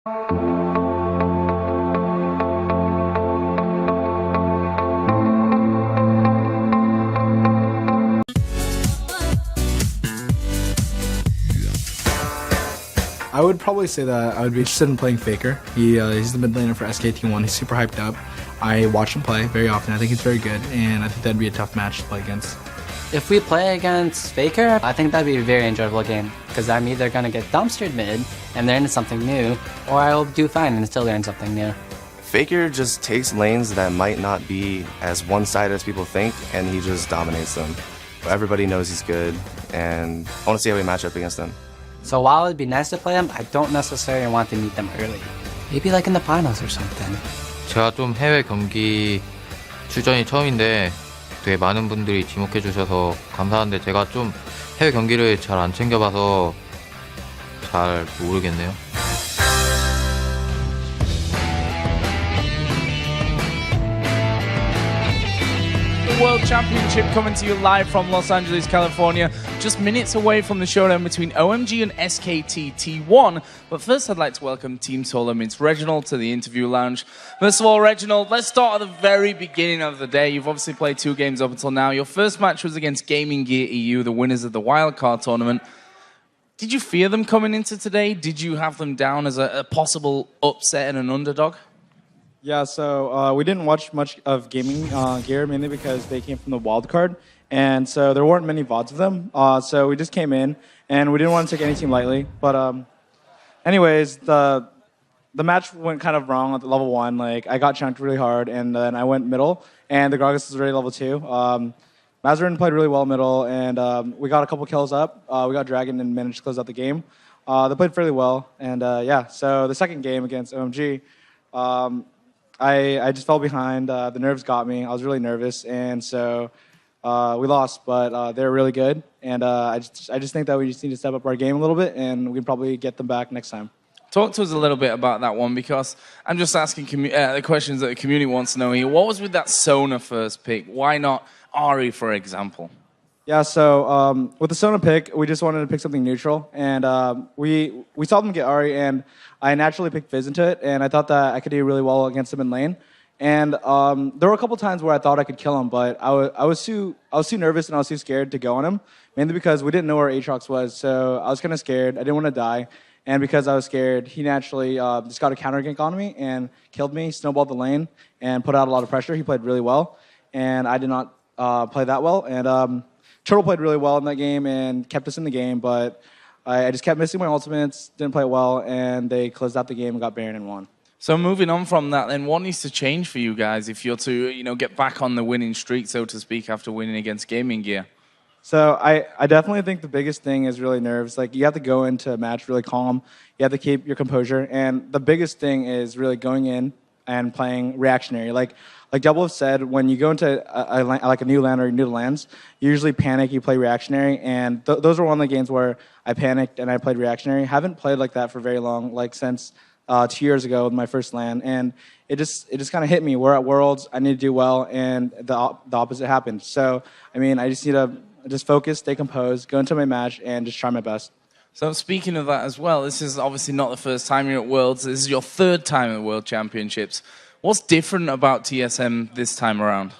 I would probably say that I would be interested in playing Faker. He's the mid laner for SKT One. He's super hyped up. I watch him play very often. I think he's very good, and I think that'd be a tough match to play against. If we play against Faker, I think that'd be a very enjoyable game, because I'm either going to get dumpstered mid and learn something new, or I'll do fine and still learn something new. Faker just takes lanes that might not be as one-sided as people think, and he just dominates them. Everybody knows he's good, and I want to see how we match up against him. So while it'd be nice to play them, I don't necessarily want to meet them early. Maybe like in the finals or something. 제가 좀 해외 경기 출전이 처음인데 되게 많은 분들이 지목해 주셔서 감사한데 제가 좀 해외 경기를 잘 안 챙겨봐서 잘 모르겠네요. World Championship coming to you live from Los Angeles, California. Just minutes away from the showdown between OMG and SKT T1. But first, I'd like to welcome Team Solar Mid's Reginald to the interview lounge. First of all, Reginald, let's start at the very beginning of the day. You've obviously played 2 games up until now. Your first match was against Gaming Gear EU, the winners of the wildcard tournament. Did you fear them coming into today? Did you have them down as a possible upset and an underdog? Yeah, so we didn't watch much of Gaming Gear, mainly because they came from the wild card, and so there weren't many VODs of them. So we just came in, and we didn't want to take any team lightly. But anyways, the match went kind of wrong at level 1. Like, I got chunked really hard, and then I went middle, and the Gragas was already level 2. Mazarin played really well middle, and we got a couple kills up. We got Dragon and managed to close out the game. They played fairly well, and yeah, so the second game against OMG, I just fell behind. The nerves got me. I was really nervous, and so we lost. But they're really good, and I just think that we just need to step up our game a little bit, and we can probably get them back next time. Talk to us a little bit about that one, because I'm just asking the questions that the community wants to know here. What was with that Sona first pick? Why not Ari, for example? Yeah, so with the Sona pick, we just wanted to pick something neutral, and we saw them get Ari, and I naturally picked Fizz into it, and I thought that I could do really well against him in lane. And there were a couple times where I thought I could kill him, but I was too nervous and I was too scared to go on him, mainly because we didn't know where Aatrox was, so I was kind of scared. I didn't want to die, and because I was scared, he naturally just got a counter gank on me and killed me, snowballed the lane, and put out a lot of pressure. He played really well, and I did not play that well. And Turtle played really well in that game and kept us in the game, but I just kept missing my ultimates, didn't play well, and they closed out the game and got Baron and won. So moving on from that, then, what needs to change for you guys if you're to, get back on the winning streak, so to speak, after winning against Gaming Gear? So I definitely think the biggest thing is really nerves. Like, you have to go into a match really calm. You have to keep your composure, and the biggest thing is really going in and playing reactionary. Like Double have said, when you go into a new land or new lands, you usually panic, you play reactionary, and those were one of the games where I panicked and I played reactionary. Haven't played like that for very long, like since 2 years ago with my first land, and it just kind of hit me. We're at Worlds, I need to do well, and the opposite happened. So, I mean, I just need to just focus, stay composed, go into my match, and just try my best. So speaking of that as well, this is obviously not the first time you're at Worlds. This is your 3rd time at the World Championships. What's different about TSM this time around?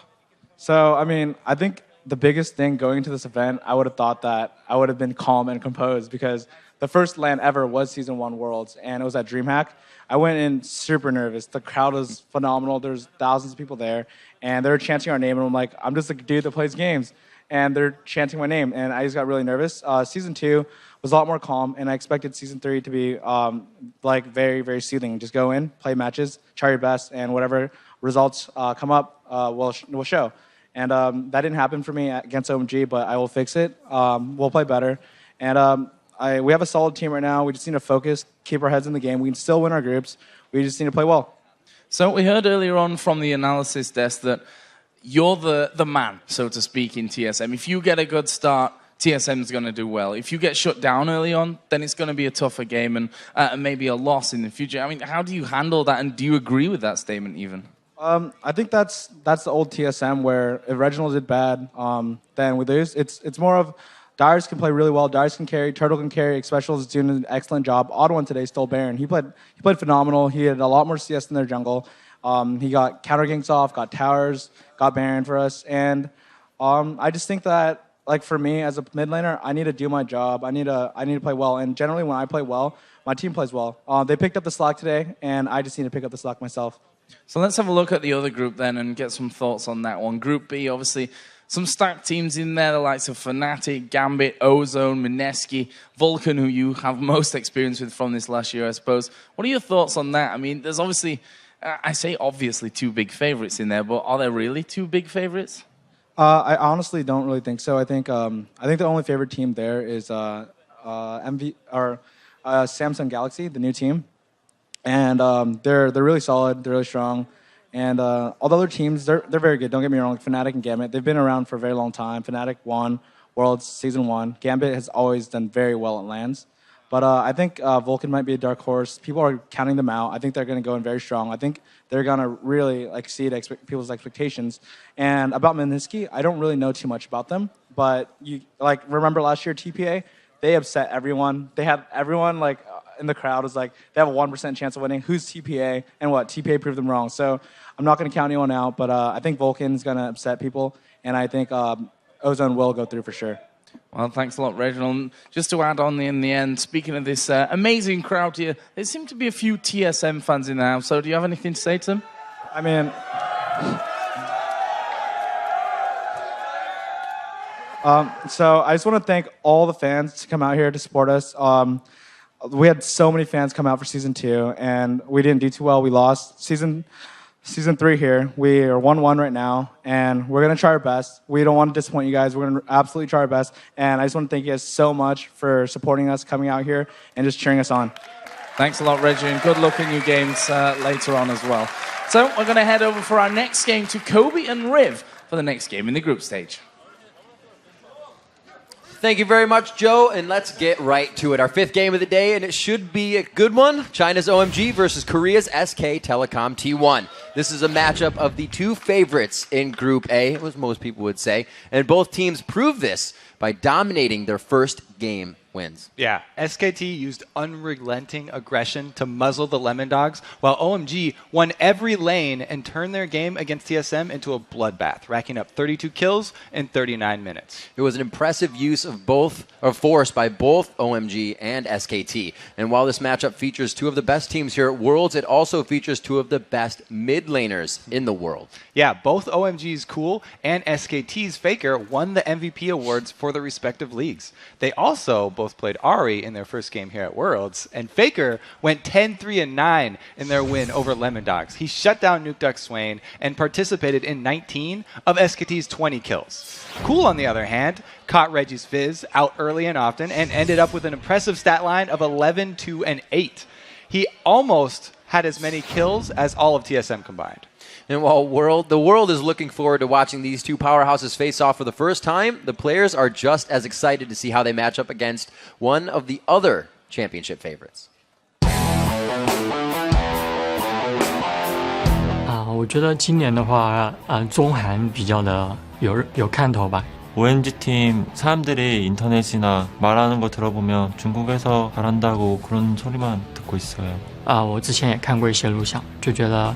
So, I mean, I think the biggest thing going into this event, I would have thought that I would have been calm and composed, because the first LAN ever was Season 1 Worlds, and it was at DreamHack. I went in super nervous. The crowd was phenomenal. There's thousands of people there, and they were chanting our name, and I'm like, I'm just a dude that plays games, and they're chanting my name, and I just got really nervous. Season 2 was a lot more calm, and I expected Season 3 to be like very, very soothing. Just go in, play matches, try your best, and whatever results come up will show. And that didn't happen for me against OMG, but I will fix it. We'll play better. And we have a solid team right now. We just need to focus, keep our heads in the game. We can still win our groups. We just need to play well. So we heard earlier on from the analysis desk that you're the man, so to speak, in TSM. If you get a good start, TSM's going to do well. If you get shut down early on, then it's going to be a tougher game and maybe a loss in the future. I mean, how do you handle that, and do you agree with that statement even? I think that's the old TSM, where if Reginald did bad, then we lose. It's more of, Darius can play really well. Darius can carry. Turtle can carry. Xpecial is doing an excellent job. Odd1 today stole Baron. He played phenomenal. He had a lot more CS in their jungle. He got counter ganks off, got towers, got Baron for us. And I just think that, like, for me as a mid laner, I need to do my job. I need to play well. And generally when I play well, my team plays well. They picked up the slack today, and I just need to pick up the slack myself. So let's have a look at the other group then and get some thoughts on that one. Group B, obviously, some stacked teams in there, the likes of Fnatic, Gambit, Ozone, Mineski, Vulcan, who you have most experience with from this last year, I suppose. What are your thoughts on that? I mean, there's obviously, I say obviously, two big favorites in there, but are there really two big favorites? I honestly don't really think so. I think the only favorite team there is Samsung Galaxy, the new team, and they're really solid. They're really strong. And although their teams, they're very good. Don't get me wrong. Fnatic and Gambit, they've been around for a very long time. Fnatic won Worlds Season 1. Gambit has always done very well at LANs. But I think Vulcan might be a dark horse. People are counting them out. I think they're going to go in very strong. I think they're going to really exceed people's expectations. And about Mineski, I don't really know too much about them. But you remember last year TPA? They upset everyone. They had everyone in the crowd was like, they have a 1% chance of winning. Who's TPA? And what? TPA proved them wrong. So I'm not going to count anyone out, but I think Vulcan's going to upset people, and I think Ozone will go through for sure. Well, thanks a lot, Reginald. Just to add on in the end, speaking of this amazing crowd here, there seem to be a few TSM fans in the house, so do you have anything to say to them? I mean, so I just want to thank all the fans to come out here to support us. We had so many fans come out for Season 2, and we didn't do too well. We lost Season 3 here. We are 1-1 right now, and we're going to try our best. We don't want to disappoint you guys. We're going to absolutely try our best, and I just want to thank you guys so much for supporting us, coming out here, and just cheering us on. Thanks a lot, Reggie, and good luck in your games later on as well. So we're going to head over for our next game to Kobe and Riv for the next game in the group stage. Thank you very much, Joe, and let's get right to it. Our fifth game of the day, and it should be a good one. China's OMG versus Korea's SK Telecom T1. This is a matchup of the two favorites in Group A, as most people would say, and both teams proved this by dominating their first game wins. Yeah, SKT used unrelenting aggression to muzzle the Lemon Dogs, while OMG won every lane and turned their game against TSM into a bloodbath, racking up 32 kills in 39 minutes. It was an impressive use of force by both OMG and SKT. And while this matchup features two of the best teams here at Worlds, it also features two of the best mid laners in the world. Yeah, both OMG's Cool and SKT's Faker won the MVP awards for their respective leagues. They also both played Ahri in their first game here at Worlds, and Faker went 10-3-9 in their win over Lemon Dogs. He shut down Nuke Duck Swain and participated in 19 of SKT's 20 kills. Cool, on the other hand, caught Reggie's Fizz out early and often and ended up with an impressive stat line of 11-2-8. He almost had as many kills as all of TSM combined. And while the world is looking forward to watching these two powerhouses face off for the first time, the players are just as excited to see how they match up against one of the other championship favorites. 我觉得今年的话，中韩比较的有看头吧。 OMG 팀 사람들이 인터넷이나 말하는 거 들어보면 중국에서 잘한다고 그런 소리만 듣고 있어요. 我之前也看过一些录像，就觉得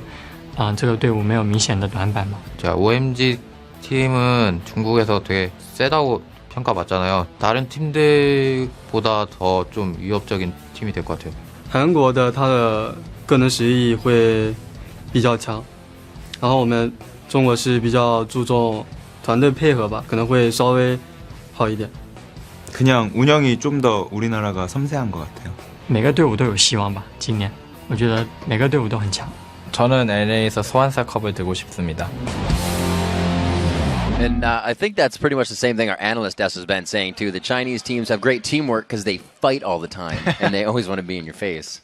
这个队伍没有明显的短板嘛。 자, OMG 팀은 중국에서 되게 세다고 평가받잖아요. 다른 팀들보다 더 좀 위협적인 팀이 될 것 같아요. 韩国的他的个人实力会比较强，然后我们中国是比较注重团队配合吧，可能会稍微好一点。 그냥 운영이 좀 더 우리나라가 섬세한 것 같아요. 每个队伍都有希望吧，今年我觉得每个队伍都很强。 저는 LA에서 소환사 컵을 들고 싶습니다. And I think that's pretty much the same thing our analyst Des has been saying too. The Chinese teams have great teamwork because they fight all the time and they always want to be in your face.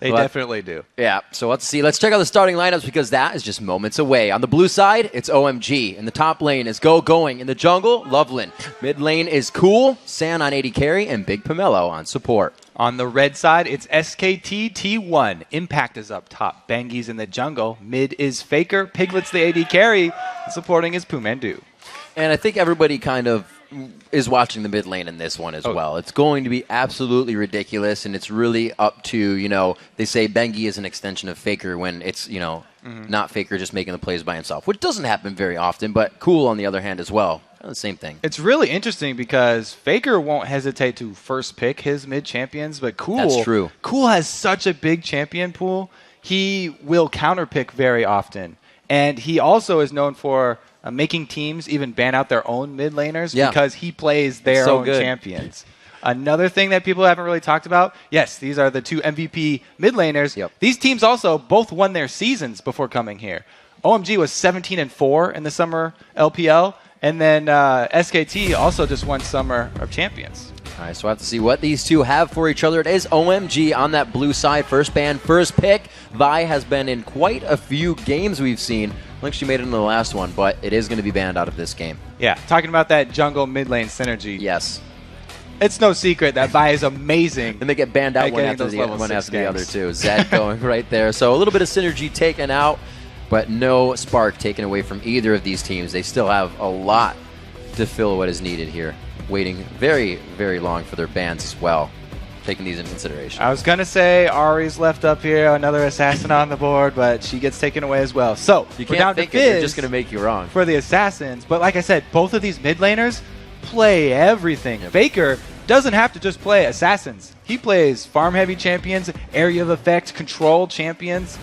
They definitely do. Yeah, so let's see. Let's check out the starting lineups because that is just moments away. On the blue side, it's OMG. In the top lane is Going. In the jungle, Loveland. Mid lane is Cool, San on AD carry, and Big Pomelo on support. On the red side, it's SKT T1. Impact is up top. Bangi's in the jungle. Mid is Faker. Piglet's the AD carry. Supporting is Pumandu. And I think everybody kind of is watching the mid lane in this one as well. It's going to be absolutely ridiculous, and it's really up to, they say Bengi is an extension of Faker when it's, not Faker just making the plays by himself, which doesn't happen very often, but Cool, on the other hand, as well. The same thing. It's really interesting because Faker won't hesitate to first pick his mid champions, but Cool, that's true. Cool has such a big champion pool. He will counterpick very often, and he also is known for making teams even ban out their own mid laners because he plays their own champions. Another thing that people haven't really talked about, yes, these are the 2 MVP mid laners. These teams also both won their seasons before coming here. OMG was 17-4 in the summer LPL. And then SKT also just won Summer of Champions. All right, so we'll have to see what these two have for each other. It is OMG on that blue side. First ban, first pick. Vi has been in quite a few games we've seen. I think she made it in the last one, but it is going to be banned out of this game. Yeah, talking about that jungle mid lane synergy. Yes. It's no secret that Vi is amazing. And they get banned out one after the other, too. Zed going right there. So a little bit of synergy taken out, but no spark taken away from either of these teams. They still have a lot to fill what is needed here. Waiting very, very long for their bans as well. Taking these into consideration. I was going to say Ari's left up here, another assassin on the board, but she gets taken away as well. So you we're can't down think to it, Fizz they're just going to make you wrong. For the assassins. But like I said, both of these mid laners play everything. Faker doesn't have to just play assassins. He plays farm-heavy champions, area of effect, control champions.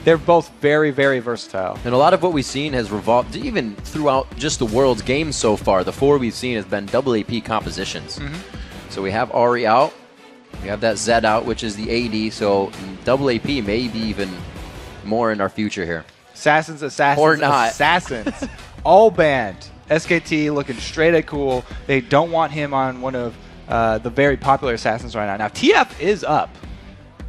They're both very, very versatile. And a lot of what we've seen has revolved, even throughout just the World's games so far, the 4 we've seen has been double AP compositions. So we have Ari out, we have that Zed out, which is the AD, so double AP may be even more in our future here. Assassins, or not. Assassins. All banned. SKT looking straight at Cool. They don't want him on one of the very popular assassins right now. Now, TF is up.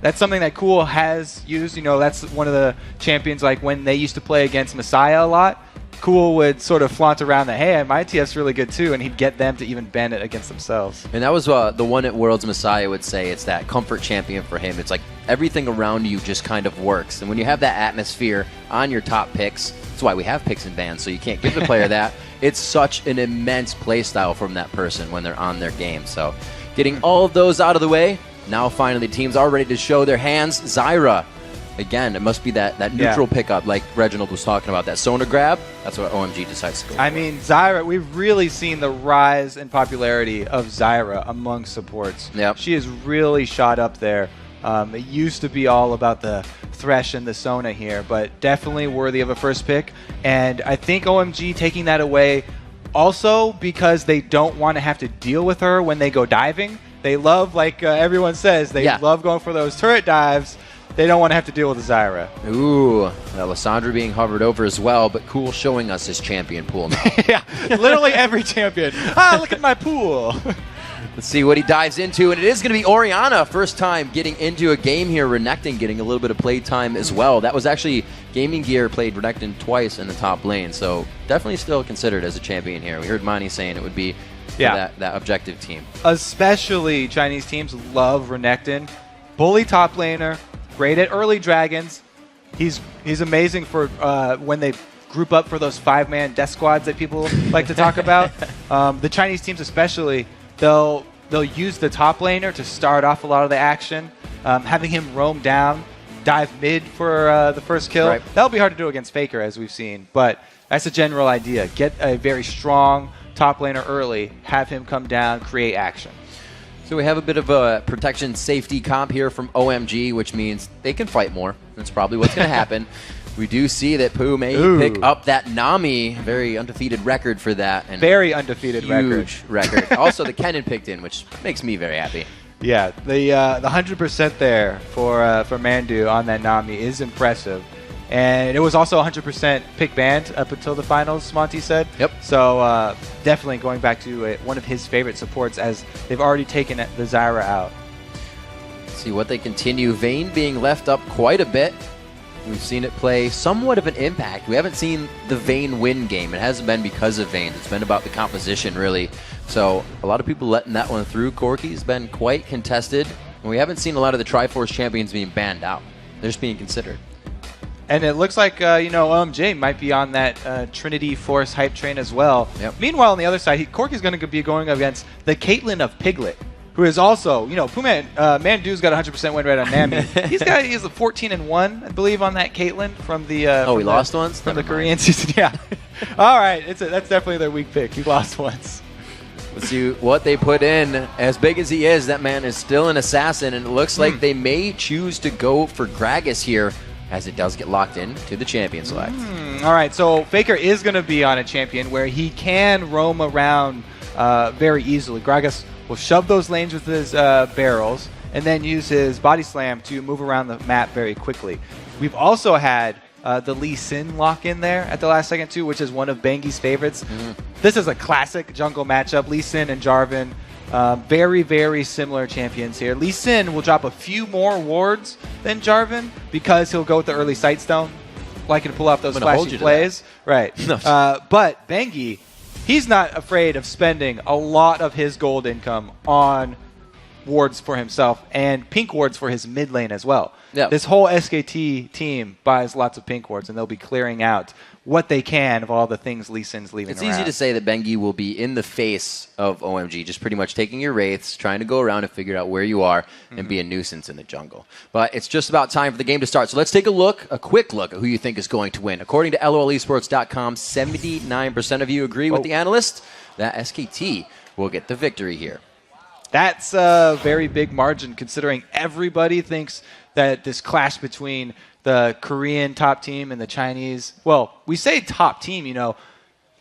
That's something that Cool has used. That's one of the champions, like when they used to play against Messiah a lot, Cool would sort of flaunt around that, hey, my TF's really good too, and he'd get them to even ban it against themselves. And that was the one at Worlds Messiah would say it's that comfort champion for him. It's like everything around you just kind of works. And when you have that atmosphere on your top picks, that's why we have picks and bans, so you can't give the player that. It's such an immense play style from that person when they're on their game. So getting all of those out of the way, now finally teams are ready to show their hands. Zyra, again, it must be that neutral pickup like Reginald was talking about, that Sona grab. That's what OMG decides to go for. I mean, Zyra, we've really seen the rise in popularity of Zyra among supports. Yep. She has really shot up there. It used to be all about the Thresh and the Sona here, but definitely worthy of a first pick. And I think OMG taking that away also because they don't want to have to deal with her when they go diving. They love, like everyone says, they love going for those turret dives. They don't want to have to deal with Zyra. Ooh, Lysandra being hovered over as well, but Cool showing us his champion pool now. Yeah, literally every champion. Look at my pool. Let's see what he dives into, and it is going to be Orianna. First time getting into a game here. Renekton getting a little bit of play time as well. That was actually Gaming Gear played Renekton twice in the top lane, so definitely still considered as a champion here. We heard Mani saying it would be that objective team. Especially Chinese teams love Renekton. Bully top laner, great at early dragons. He's amazing for when they group up for those 5-man death squads that people like to talk about. The Chinese teams especially, they'll use the top laner to start off a lot of the action, having him roam down, dive mid for the first kill. Right. That'll be hard to do against Faker, as we've seen, but that's a general idea. Get a very strong top laner early, have him come down, create action. So we have a bit of a protection safety comp here from OMG, which means they can fight more. That's probably what's going to happen. We do see that Pooh may pick up that Nami, very undefeated record for that. And very undefeated huge record. Also, the Kennen picked in, which makes me very happy. Yeah, the 100% there for Mandu on that Nami is impressive. And it was also 100% pick banned up until the finals, Monty said. Yep. So definitely going back to one of his favorite supports, as they've already taken the Zyra out. Let's see what they continue. Vayne being left up quite a bit. We've seen it play somewhat of an impact. We haven't seen the Vayne win game. It hasn't been because of Vayne. It's been about the composition, really. So a lot of people letting that one through. Corki's been quite contested. And we haven't seen a lot of the Triforce champions being banned out. They're just being considered. And it looks like, OMG might be on that Trinity Force hype train as well. Yep. Meanwhile, on the other side, Corky's going to be going against the Caitlyn of Piglet, who is also, Mandu's got 100% win rate on Nami. He's a 14-1, I believe, on that Caitlyn from the. He lost once? From the Korean season, yeah. All right, that's definitely their weak pick. He lost once. Let's see what they put in. As big as he is, that man is still an assassin, and it looks like they may choose to go for Gragas here, as it does get locked in to the champion select. All right, so Faker is going to be on a champion where he can roam around very easily. Gragas will shove those lanes with his barrels and then use his body slam to move around the map very quickly. We've also had the Lee Sin lock in there at the last second too, which is one of Bengi's favorites. This is a classic jungle matchup. Lee Sin and Jarvan, very, very similar champions here. Lee Sin will drop a few more wards than Jarvan because he'll go with the early Sightstone, liking to pull off those flashy plays. Right. But Bengi, he's not afraid of spending a lot of his gold income on wards for himself and pink wards for his mid lane as well. Yep. This whole SKT team buys lots of pink wards, and they'll be clearing out what they can of all the things Lee Sin's leaving It's around. easy to say that Bengi will be in the face of OMG, just pretty much taking your wraiths, trying to go around and figure out where you are and be a nuisance in the jungle. But it's just about time for the game to start. So let's take a quick look at who you think is going to win. According to LOLesports.com, 79% of you agree with the analyst that SKT will get the victory here. That's a very big margin considering everybody thinks that this clash between the Korean top team and the Chinese, well, we say top team,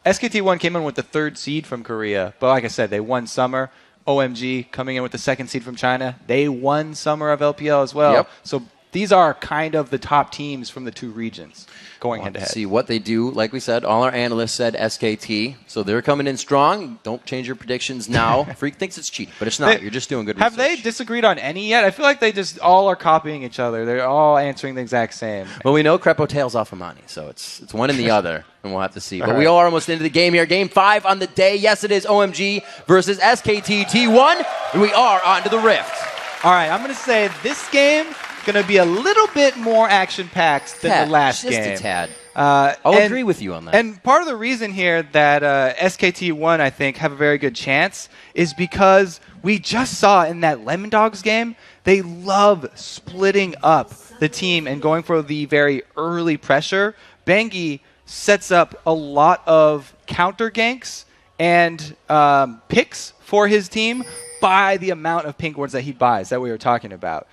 SKT1 came in with the 3rd seed from Korea, but like I said, they won Summer. OMG coming in with the 2nd seed from China. They won Summer of LPL as well. Yep. So these are kind of the top teams from the two regions going head-to-head. See what they do. Like we said, all our analysts said SKT, so they're coming in strong. Don't change your predictions now. Freak thinks it's cheating, but it's not. You're just doing good research. Have they disagreed on any yet? I feel like they just all are copying each other. They're all answering the exact same. Well, we know Crepo tails off Amani, so it's one and the other, and we'll have to see. But All we right. are almost into the game here. Game 5 on the day. Yes, it is OMG versus SKT T1, and we are on to the Rift. All right, I'm going to say this game is going to be a little bit more action-packed than the last just game. a tad. I'll agree with you on that. And part of the reason here that SKT1, I think, have a very good chance is because we just saw in that Lemon Dogs game, they love splitting up the team and going for the very early pressure. Bengi sets up a lot of counter ganks and picks for his team by the amount of pink wards that he buys that we were talking about.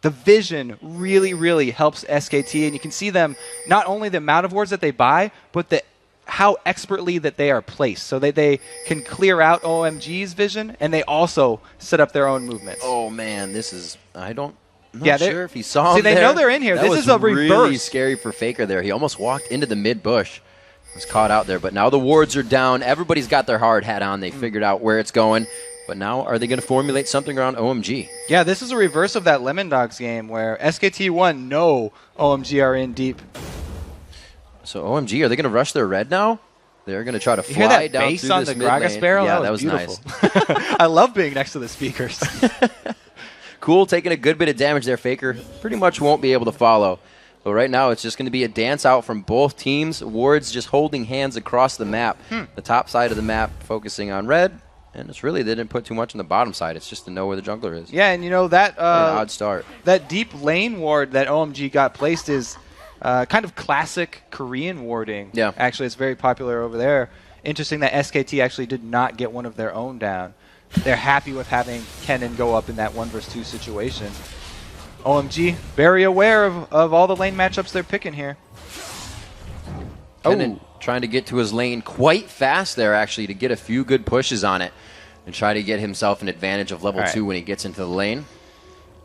The vision really, really helps SKT, and you can see them, not only the amount of wards that they buy, but how expertly that they are placed. So they can clear out OMG's vision, and they also set up their own movements. Oh, man, this is... I'm not sure if he saw See, him they there. know they're in here. That This was is a reverse. really scary for Faker there. He almost walked into the mid-bush. Was caught out there, but now the wards are down. Everybody's got their hard hat on. They figured out where it's going. But now, are they going to formulate something around OMG? Yeah, this is a reverse of that Lemon Dogs game where SKT1 know OMG are in deep. So OMG, are they going to rush their red now? They're going to try to You hear fly that down bass through on this the mid Gragas lane. barrel? Yeah, that was nice. beautiful. I love being next to the speakers. Cool, taking a good bit of damage there. Faker pretty much won't be able to follow. But right now, it's just going to be a dance out from both teams. Wards just holding hands across the map. The top side of the map focusing on red. And it's really, they didn't put too much on the bottom side. It's just to know where the jungler is. Yeah, and that an odd start. That deep lane ward that OMG got placed is kind of classic Korean warding. Yeah. Actually, it's very popular over there. Interesting that SKT actually did not get one of their own down. They're happy with having Kennen go up in that 1 versus 2 situation. OMG, very aware of all the lane matchups they're picking here. Kennen trying to get to his lane quite fast there, actually, to get a few good pushes on it and try to get himself an advantage of level 2 when he gets into the lane.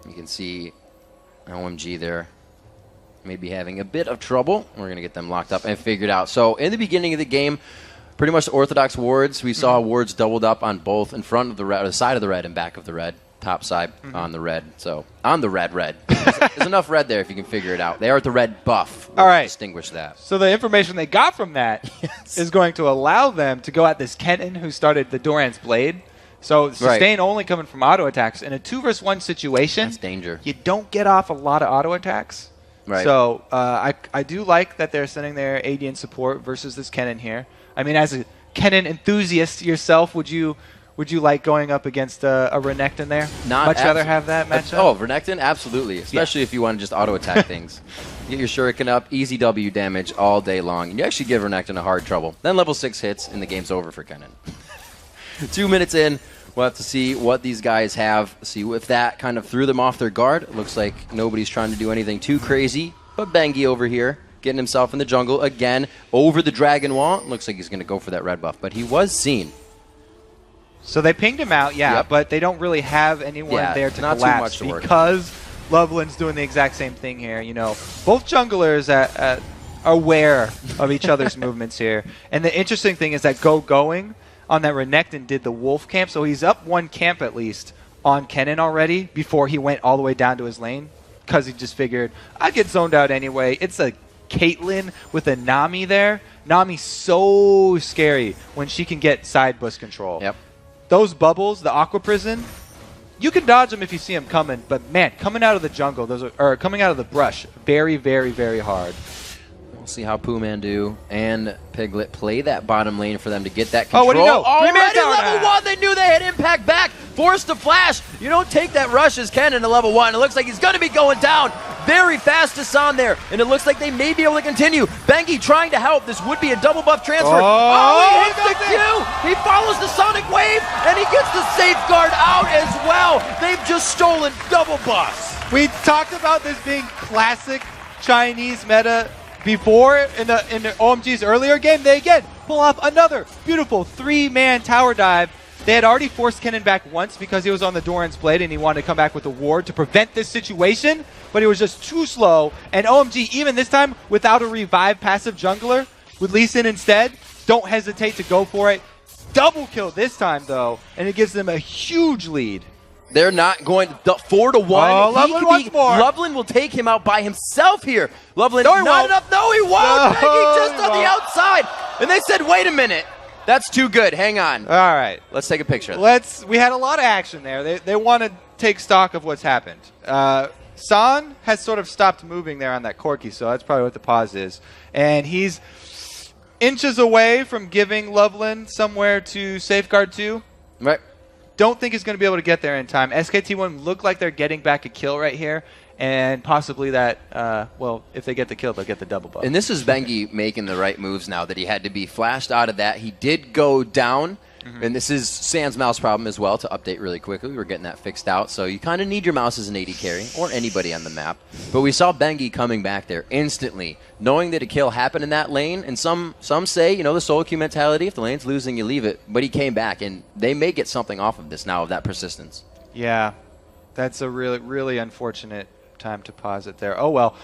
You can see OMG there maybe having a bit of trouble. We're going to get them locked up and figured out. So in the beginning of the game, pretty much the orthodox wards, we saw wards doubled up on both in front of the red, or the side of the red and back of the red. Top side on the red. So on the red. There's enough red there if you can figure it out. They are at the red buff. All right. Distinguish that. So the information they got from that is going to allow them to go at this Kennen who started the Doran's Blade. So sustain only coming from auto attacks. In a 2 versus 1 situation, that's danger. You don't get off a lot of auto attacks. Right. So I do like that they're sending their AD in support versus this Kennen here. I mean, as a Kennen enthusiast yourself, would you like going up against a Renekton there? Much rather have that matchup? Oh, Renekton? Absolutely. Especially if you want to just auto-attack things. Get your Shuriken up, easy W damage all day long. And you actually give Renekton a hard trouble. Then level 6 hits, and the game's over for Kennen. 2 minutes in, we'll have to see what these guys have. See if that kind of threw them off their guard. It looks like nobody's trying to do anything too crazy. But Bengi over here, getting himself in the jungle again, over the Dragon Wall. Looks like he's going to go for that red buff, but he was seen. So they pinged him out, but they don't really have anyone there to not collapse too much to because Loveland's doing the exact same thing here. You know, both junglers are aware of each other's movements here. And the interesting thing is that going on that Renekton did the wolf camp, so he's up 1 camp at least on Kennen already before he went all the way down to his lane because he just figured, I'd get zoned out anyway. It's a Caitlyn with a Nami there. Nami's so scary when she can get side bush control. Yep. Those bubbles, the Aqua Prison, you can dodge them if you see them coming, but man, coming out of the jungle, coming out of the brush, very, very, very hard. We'll see how Poohman and Piglet play that bottom lane for them to get that control. Oh, what do you know? Already level 1, they knew they had impact back. Forced to flash. You don't take that rush as Kennen to level 1. It looks like he's going to be going down very fast to San there, and it looks like they may be able to continue. Bengi trying to help. This would be a double buff transfer. He hits the Q. He follows the Sonic Wave, and he gets the safeguard out as well. They've just stolen double buffs. We talked about this being classic Chinese meta before in the OMG's earlier game. They again pull off another beautiful 3-man tower dive. They had already forced Kennen back once because he was on the Doran's Blade and he wanted to come back with a ward to prevent this situation, but he was just too slow. And OMG, even this time, without a revive passive jungler, with Lee Sin instead, don't hesitate to go for it. Double kill this time, though, and it gives them a huge lead. They're not going to 4-1. Oh, Loveland wants more. Loveland will take him out by himself here. Loveland, No, he not won't. enough. No, he won't. No, Bengi just he on the won't. outside. And they said, wait a minute. That's too good. Hang on. All right. Let's take a picture. We had a lot of action there. They want to take stock of what's happened. San has sort of stopped moving there on that Corki, so that's probably what the pause is. And he's inches away from giving Loveland somewhere to safeguard to. Right. Don't think he's going to be able to get there in time. SKT1 look like they're getting back a kill right here. And possibly that, if they get the kill, they'll get the double buff. And this is Bengi making the right moves now that he had to be flashed out of that. He did go down, and this is Sans mouse problem as well, to update really quickly. We're getting that fixed out, so you kind of need your mouse as an AD carry, or anybody on the map. But we saw Bengi coming back there instantly, knowing that a kill happened in that lane, and some say, you know, the solo queue mentality, if the lane's losing, you leave it. But he came back, and they may get something off of this now, of that persistence. Yeah, that's a really, really unfortunate time to pause it there. Oh well,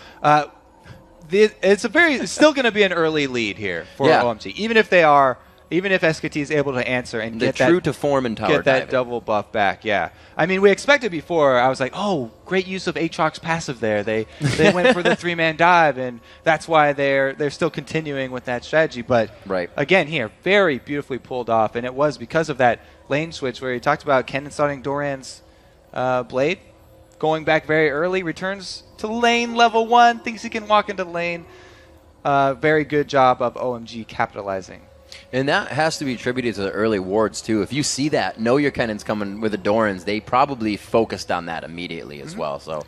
it's still going to be an early lead here for OMG, even if SKT is able to answer and They're get true to form and tower get that diving. double buff back. Yeah, I mean we expected before. I was like, oh, great use of Aatrox's passive there. They went for the 3-man dive, and that's why they're still continuing with that strategy. But again, here very beautifully pulled off, and it was because of that lane switch where he talked about Kennen starting Doran's Blade. Going back very early, returns to lane level 1, thinks he can walk into lane. Very good job of OMG capitalizing. And that has to be attributed to the early wards, too. If you see that, know your Kennen's coming with the Dorans, they probably focused on that immediately as well. So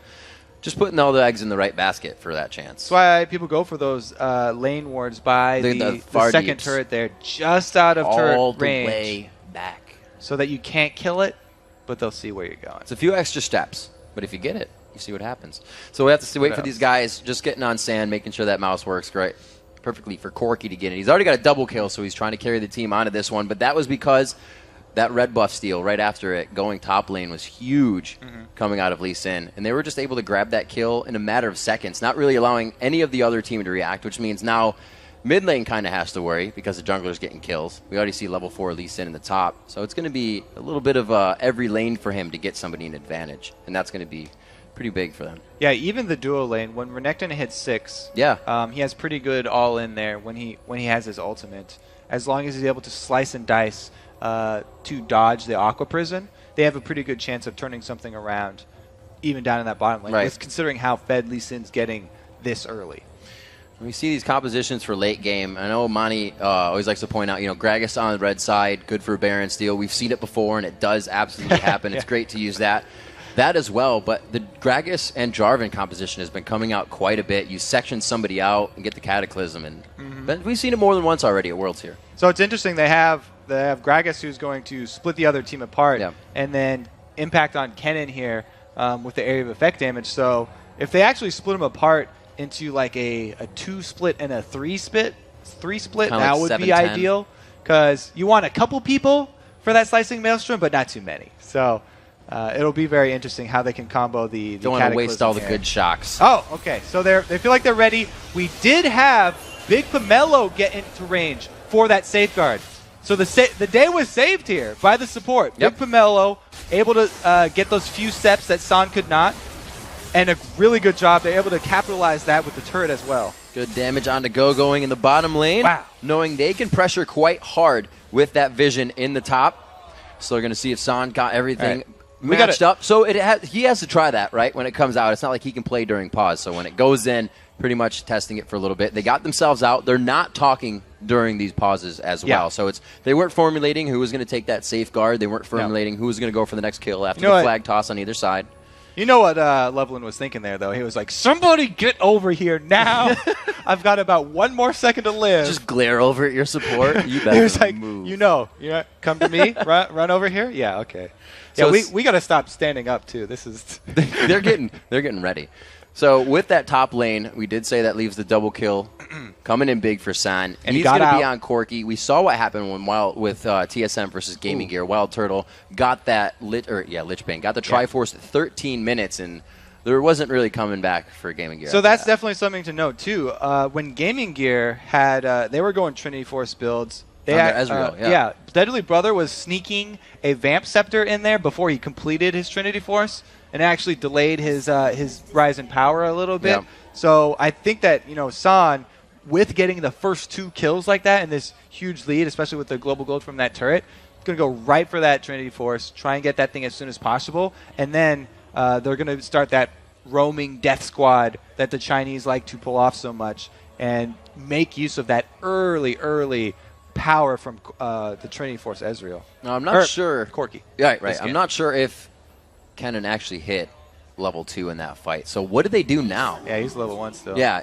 just putting all the eggs in the right basket for that chance. That's why people go for those lane wards by the second turret there, just out of turret range. All the way back. So that you can't kill it, but they'll see where you're going. It's a few extra steps. But if you get it, you see what happens. So we have to wait for these guys just getting on sand, making sure that mouse works great, perfectly for Corki to get it. He's already got a double kill, so he's trying to carry the team onto this one. But that was because that red buff steal right after it going top lane was huge coming out of Lee Sin. And they were just able to grab that kill in a matter of seconds, not really allowing any of the other team to react, which means now mid lane kind of has to worry because the jungler's getting kills. We already see level 4 Lee Sin in the top. So it's going to be a little bit of every lane for him to get somebody an advantage. And that's going to be pretty big for them. Yeah, even the duo lane, when Renekton hits 6, he has pretty good all in there when he has his ultimate. As long as he's able to slice and dice to dodge the Aqua Prison, they have a pretty good chance of turning something around, even down in that bottom lane. Just considering how fed Lee Sin's getting this early. We see these compositions for late game. I know Monty always likes to point out, Gragas on the red side, good for Baron Steel. We've seen it before, and it does absolutely happen. It's great to use that as well. But the Gragas and Jarvan composition has been coming out quite a bit. You section somebody out and get the Cataclysm, and but we've seen it more than once already at Worlds here. So it's interesting. They have Gragas, who's going to split the other team apart, and then impact on Kennen here with the area of effect damage. So if they actually split them apart into like a 2-split and a 3-split, that would be ideal, because you want a couple people for that slicing maelstrom, but not too many. So it'll be very interesting how they can combo the Don't want to waste all the good shocks. Oh, okay. So they feel like they're ready. We did have Big Pomelo get into range for that safeguard. So the day was saved here by the support. Big Pomelo able to get those few steps that San could not. And a really good job. They're able to capitalize that with the turret as well. Good damage on the going in the bottom lane. Wow. Knowing they can pressure quite hard with that vision in the top. So they're going to see if San got everything matched up. So he has to try that, right, when it comes out. It's not like he can play during pause. So when it goes in, pretty much testing it for a little bit. They got themselves out. They're not talking during these pauses as well. So they weren't formulating who was going to take that safeguard. They weren't formulating who was going to go for the next kill after the flag toss on either side. You know what Loveland was thinking there, though? He was like, somebody get over here now. I've got about 1 more second to live. Just glare over at your support. You better he was like, move. Come to me, run over here. Yeah, okay. So we got to stop standing up, too. This is they're getting ready. So with that top lane, we did say that leaves the double kill coming in big for San. And he's going to be on Corki. We saw what happened with TSM versus Gaming Gear. Wild Turtle got that Lich Bane, got the Triforce at 13 minutes, and there wasn't really coming back for Gaming Gear. So that's definitely something to note, too. When Gaming Gear had, they were going Trinity Force builds. They had Ezreal, Deadly Brother was sneaking a Vamp Scepter in there before he completed his Trinity Force, and actually delayed his rise in power a little bit. So I think that San, with getting the first 2 kills like that and this huge lead, especially with the global gold from that turret, going to go right for that Trinity Force, try and get that thing as soon as possible, and then they're going to start that roaming death squad that the Chinese like to pull off so much, and make use of that early power from the Trinity Force Ezreal. No, I'm not sure. Corki. Right. I'm not sure if Kennen actually hit level 2 in that fight. So what do they do now? Yeah, he's level 1 still. Yeah.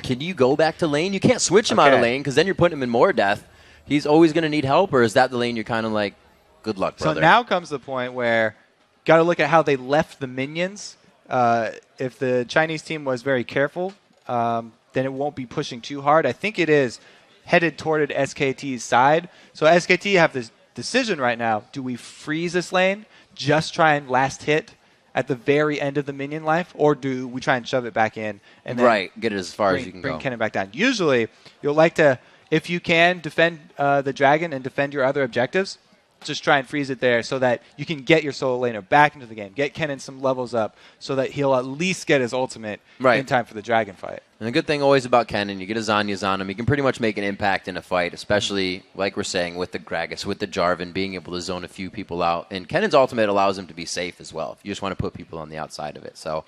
Can you go back to lane? You can't switch him out of lane, because then you're putting him in more death. He's always going to need help, or is that the lane you're kind of like, good luck, brother? So now comes the point where got to look at how they left the minions. If the Chinese team was very careful, then it won't be pushing too hard. I think it is headed toward SKT's side. So SKT have this decision right now. Do we freeze this lane, just try and last hit at the very end of the minion life, or do we try and shove it back in and then get it as far as you can bring go? Kennen back down. Usually, you'll like to, if you can, defend the dragon and defend your other objectives. Just try and freeze it there so that you can get your solo laner back into the game. Get Kennen some levels up so that he'll at least get his ultimate in time for the dragon fight. And the good thing always about Kennen, you get a Zanyas on him, he can pretty much make an impact in a fight, especially, like we're saying, with the Gragas, with the Jarvan, being able to zone a few people out. And Kennen's ultimate allows him to be safe as well, if you just want to put people on the outside of it. So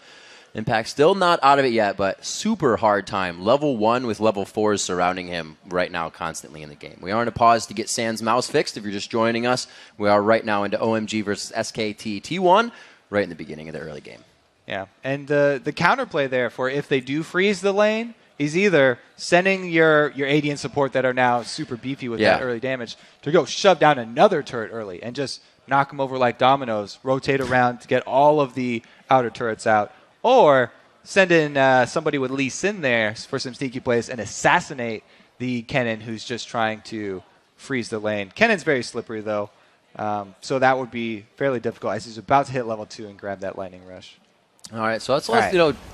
Impact still not out of it yet, but super hard time. Level 1 with level 4s surrounding him right now constantly in the game. We are in a pause to get Sans mouse fixed. If you're just joining us, we are right now into OMG versus SKT T1, right in the beginning of the early game. Yeah, and the counterplay there for if they do freeze the lane is either sending your AD support that are now super beefy with that early damage to go shove down another turret early and just knock them over like dominoes, rotate around to get all of the outer turrets out, or send in somebody with Lee Sin there for some sneaky plays and assassinate the Kennen who's just trying to freeze the lane. Kennen's very slippery, though, so that would be fairly difficult as he's about to hit level 2 and grab that lightning rush. All right, so let's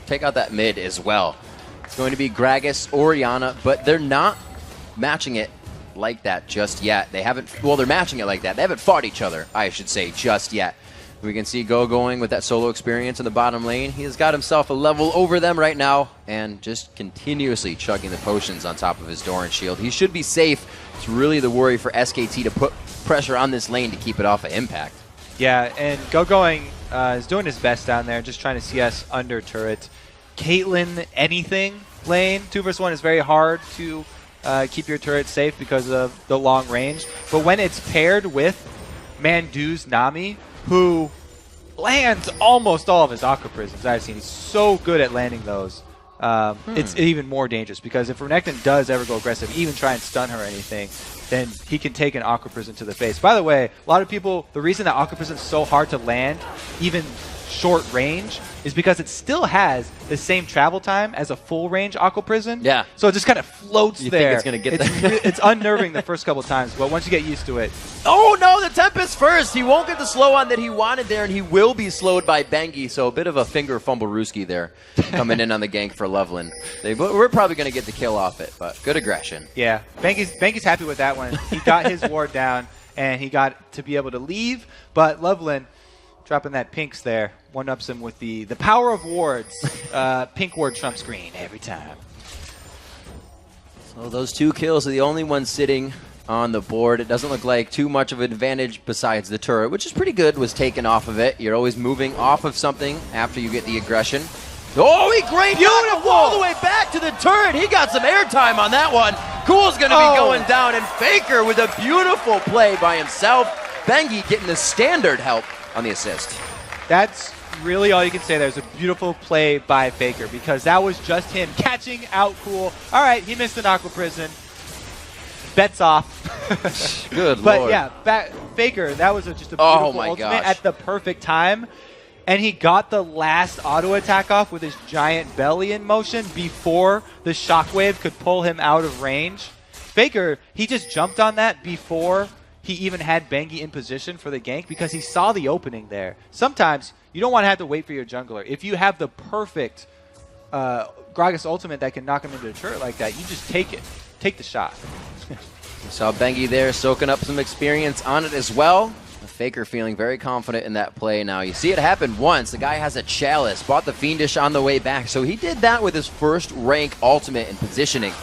take out that mid as well. It's going to be Gragas, Orianna, but they're not matching it like that just yet. They haven't, well, they're matching it like that. They haven't fought each other, I should say, just yet. We can see Go going with that solo experience in the bottom lane. He has got himself a level over them right now and just continuously chugging the potions on top of his Doran shield. He should be safe. It's really the worry for SKT to put pressure on this lane to keep it off of Impact. Yeah, and Go going is doing his best down there, just trying to CS under turret. Caitlyn anything lane. 2v1 is very hard to keep your turret safe because of the long range. But when it's paired with Mandu's Nami, who lands almost all of his Aqua Prisms I've seen. He's so good at landing those. It's even more dangerous because if Renekton does ever go aggressive, even try and stun her or anything, then he can take an Aqua Prism to the face. By the way, a lot of people, the reason that Aqua Prism is so hard to land, even short range, is because it still has the same travel time as a full range Aqua Prism. Yeah. So it just kind of floats You there. think it's going to get there? It's unnerving the first couple times, but once you get used to it. Oh no, the Tempest first. He won't get the slow on that he wanted there, and he will be slowed by Bengi. So a bit of a finger fumble Rooski there coming in on the gank for Loveland. We're probably going to get the kill off it, but good aggression. Yeah, Bengi's happy with that one. He got his ward down, and he got to be able to leave, but Loveland dropping that pinks there. One-ups him with the power of wards. Pink ward trumps green every time. So those 2 kills are the only ones sitting on the board. It doesn't look like too much of an advantage besides the turret, which is pretty good, was taken off of it. You're always moving off of something after you get the aggression. Oh, he great beautiful all the way back to the turret. He got some airtime on that one. Cool's going to be going down, and Faker with a beautiful play by himself. Bengi getting the standard help on the assist. That's really all you can say. There's a beautiful play by Faker because that was just him catching out Cool. All right, he missed an Aqua Prison. Bets off. Good but Lord. yeah, Faker, that was just a beautiful ultimate at the perfect time. And he got the last auto attack off with his giant belly in motion before the shockwave could pull him out of range. Faker, he just jumped on that before he even had Bengi in position for the gank because he saw the opening there. Sometimes you don't want to have to wait for your jungler. If you have the perfect Gragas ultimate that can knock him into a turret like that, you just take it. Take the shot. Saw Bengi there soaking up some experience on it as well. Faker feeling very confident in that play now. You see it happen once. The guy has a Chalice, bought the Fiendish on the way back. So he did that with his first rank ultimate and positioning.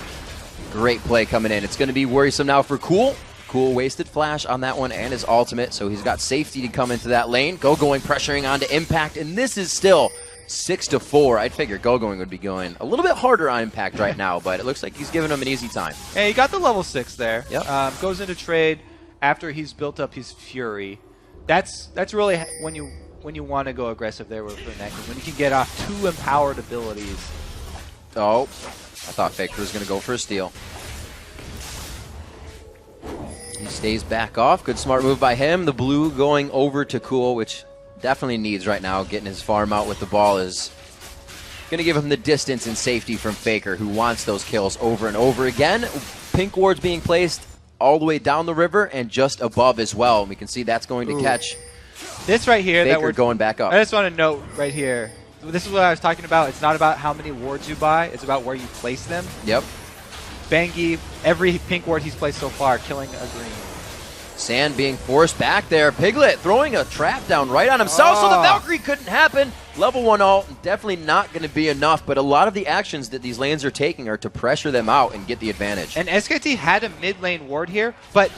Great play coming in. It's going to be worrisome now for Cool. Cool wasted flash on that one and his ultimate, so he's got safety to come into that lane. Go-going pressuring onto Impact, and this is still 6-4. I'd figure Go-going would be going a little bit harder on Impact right now, but it looks like he's giving him an easy time. Hey, he got the level 6 there. Yep. Goes into trade after he's built up his Fury. That's really when you want to go aggressive there with Renekton, when you can get off 2 empowered abilities. Oh, I thought Faker was going to go for a steal. He stays back off. Good smart move by him. The blue going over to Cool, which definitely needs right now. Getting his farm out with the ball is going to give him the distance and safety from Faker, who wants those kills over and over again. Pink wards being placed all the way down the river and just above as well. We can see that's going to catch this right here. Faker that we're going back up. I just want to note right here. This is what I was talking about. It's not about how many wards you buy. It's about where you place them. Yep. Bengi, every pink ward he's placed so far, killing a green. Sand being forced back there. Piglet throwing a trap down right on himself, so the Valkyrie couldn't happen. Level 1 ult, definitely not going to be enough, but a lot of the actions that these lanes are taking are to pressure them out and get the advantage. And SKT had a mid lane ward here, but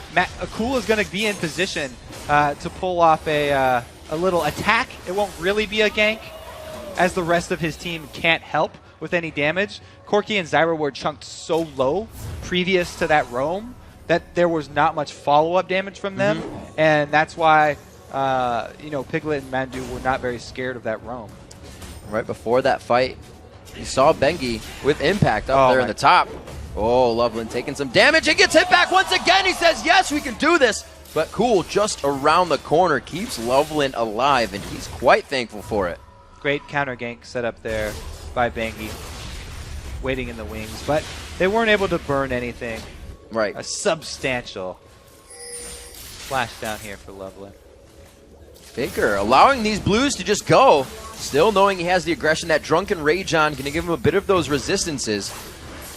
Cool is going to be in position to pull off a little attack. It won't really be a gank, as the rest of his team can't help with any damage. Corki and Zyra were chunked so low previous to that roam that there was not much follow-up damage from them, and that's why Piglet and Mandu were not very scared of that roam. Right before that fight, you saw Bengi with Impact up there in the top. Oh, Loveland taking some damage. He gets hit back once again. He says, yes, we can do this. But Cool just around the corner keeps Loveland alive, and he's quite thankful for it. Great counter gank set up there by Bengi, waiting in the wings, but they weren't able to burn anything. Right. A substantial flash down here for Loveland. Faker allowing these blues to just go, still knowing he has the aggression, that Drunken Rage on, going to give him a bit of those resistances.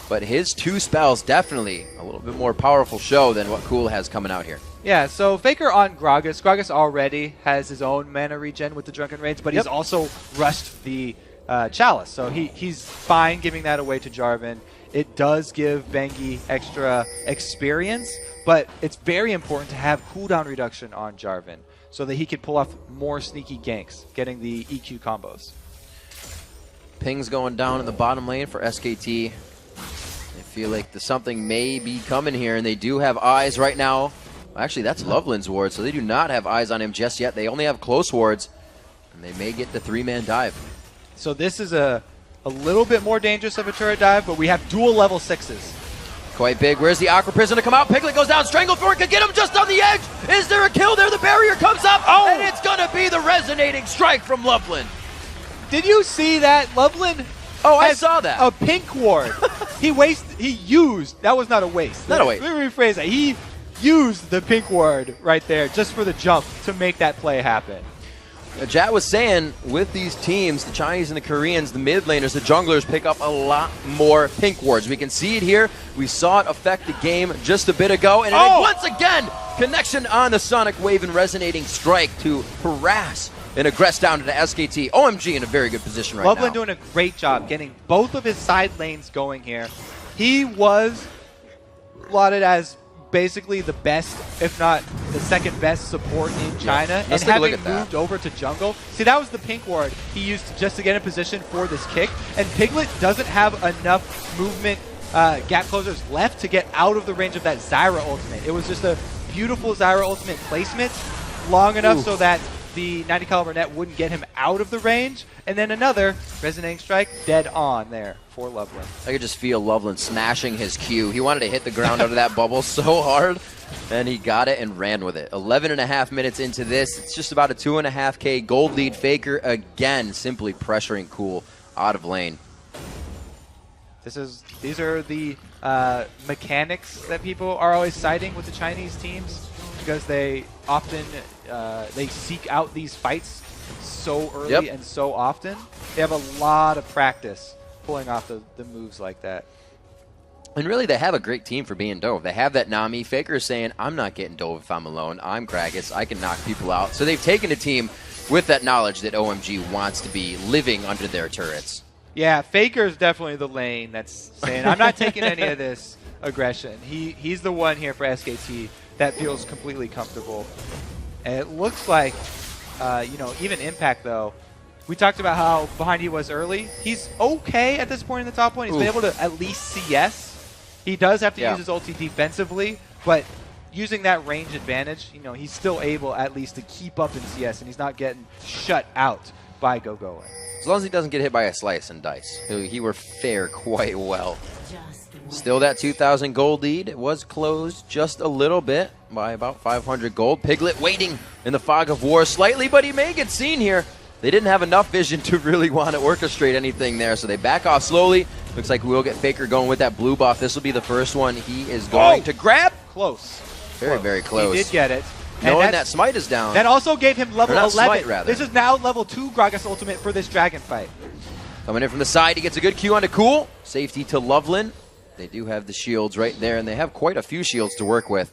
But his 2 spells definitely a little bit more powerful show than what Cool has coming out here. Yeah, so Faker on Gragas. Gragas already has his own mana regen with the Drunken Rage, but he's also rushed the Chalice. So he's fine giving that away to Jarvan. It does give Bengi extra experience, but it's very important to have cooldown reduction on Jarvan so that he can pull off more sneaky ganks, getting the EQ combos. Pings going down in the bottom lane for SKT. I feel like something may be coming here, and they do have eyes right now. Actually, that's Loveland's ward, so they do not have eyes on him just yet. They only have close wards, and they may get the 3-man dive. So this is a little bit more dangerous of a turret dive, but we have dual level 6s. Quite big. Where's the Aqua Prison to come out? Piglet goes down. Stranglethorn can get him just on the edge. Is there a kill there? The barrier comes up, and it's going to be the resonating strike from Loveland. Did you see that? Loveland I saw that. A pink ward. He used, that was not a waste. Not a waste. Let me rephrase that. He used the pink ward right there just for the jump to make that play happen. Jat was saying, with these teams, the Chinese and the Koreans, the mid laners, the junglers pick up a lot more pink wards. We can see it here. We saw it affect the game just a bit ago. And once again, connection on the Sonic Wave and resonating strike to harass and aggress down to the SKT. OMG in a very good position right now. Loveland doing a great job getting both of his side lanes going here. He was lauded as basically the best, if not the second best support in China, and having moved over to jungle. See, that was the pink ward he used just to get in position for this kick, and Piglet doesn't have enough movement gap closers left to get out of the range of that Zyra ultimate. It was just a beautiful Zyra ultimate placement, long enough so that the 90 caliber net wouldn't get him out of the range, and then another resonating strike dead on there for Loveland. I could just feel Loveland smashing his Q. He wanted to hit the ground out of that bubble so hard, and he got it and ran with it. 11.5 minutes into this. It's just about a 2.5K gold lead. Faker again simply pressuring Cool out of lane. These are the mechanics that people are always citing with the Chinese teams, because they often they seek out these fights so early and so often. They have a lot of practice pulling off the moves like that. And really, they have a great team for being Dove. They have that Nami. Faker saying, I'm not getting Dove if I'm alone. I'm Kragus. I can knock people out. So they've taken a team with that knowledge that OMG wants to be living under their turrets. Yeah, Faker's definitely the lane that's saying, I'm not taking any of this aggression. He's the one here for SKT that feels completely comfortable. And it looks like, even Impact, though, we talked about how behind he was early. He's okay at this point in the top lane. He's been able to at least CS. He does have to use his ulti defensively, but using that range advantage, he's still able at least to keep up in CS, and he's not getting shut out by Go-Go. As long as he doesn't get hit by a slice and dice, he will fare quite well. Still that 2,000 gold lead. It was closed just a little bit by about 500 gold. Piglet waiting in the fog of war slightly, but he may get seen here. They didn't have enough vision to really want to orchestrate anything there, so they back off slowly. Looks like we will get Faker going with that blue buff. This will be the first one he is going to grab. Close. Very close. He did get it. Knowing that Smite is down. That also gave him level 11. Smite, rather. This is now level 2 Gragas ultimate for this dragon fight. Coming in from the side, he gets a good Q onto Cool. Safety to Loveland. They do have the shields right there, and they have quite a few shields to work with.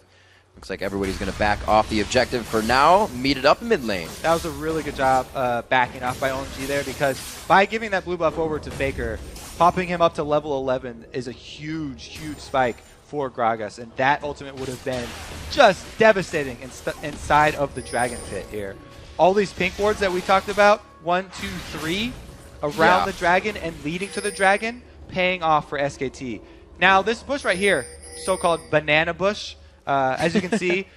Looks like everybody's going to back off the objective for now. Meet it up in mid lane. That was a really good job backing off by OMG there, because by giving that blue buff over to Faker, popping him up to level 11 is a huge spike for Gragas, and that ultimate would have been just devastating inside of the Dragon Pit here. All these pink wards that we talked about, 1, 2, 3, around the Dragon and leading to the Dragon, paying off for SKT. Now, this bush right here, so-called banana bush, as you can see,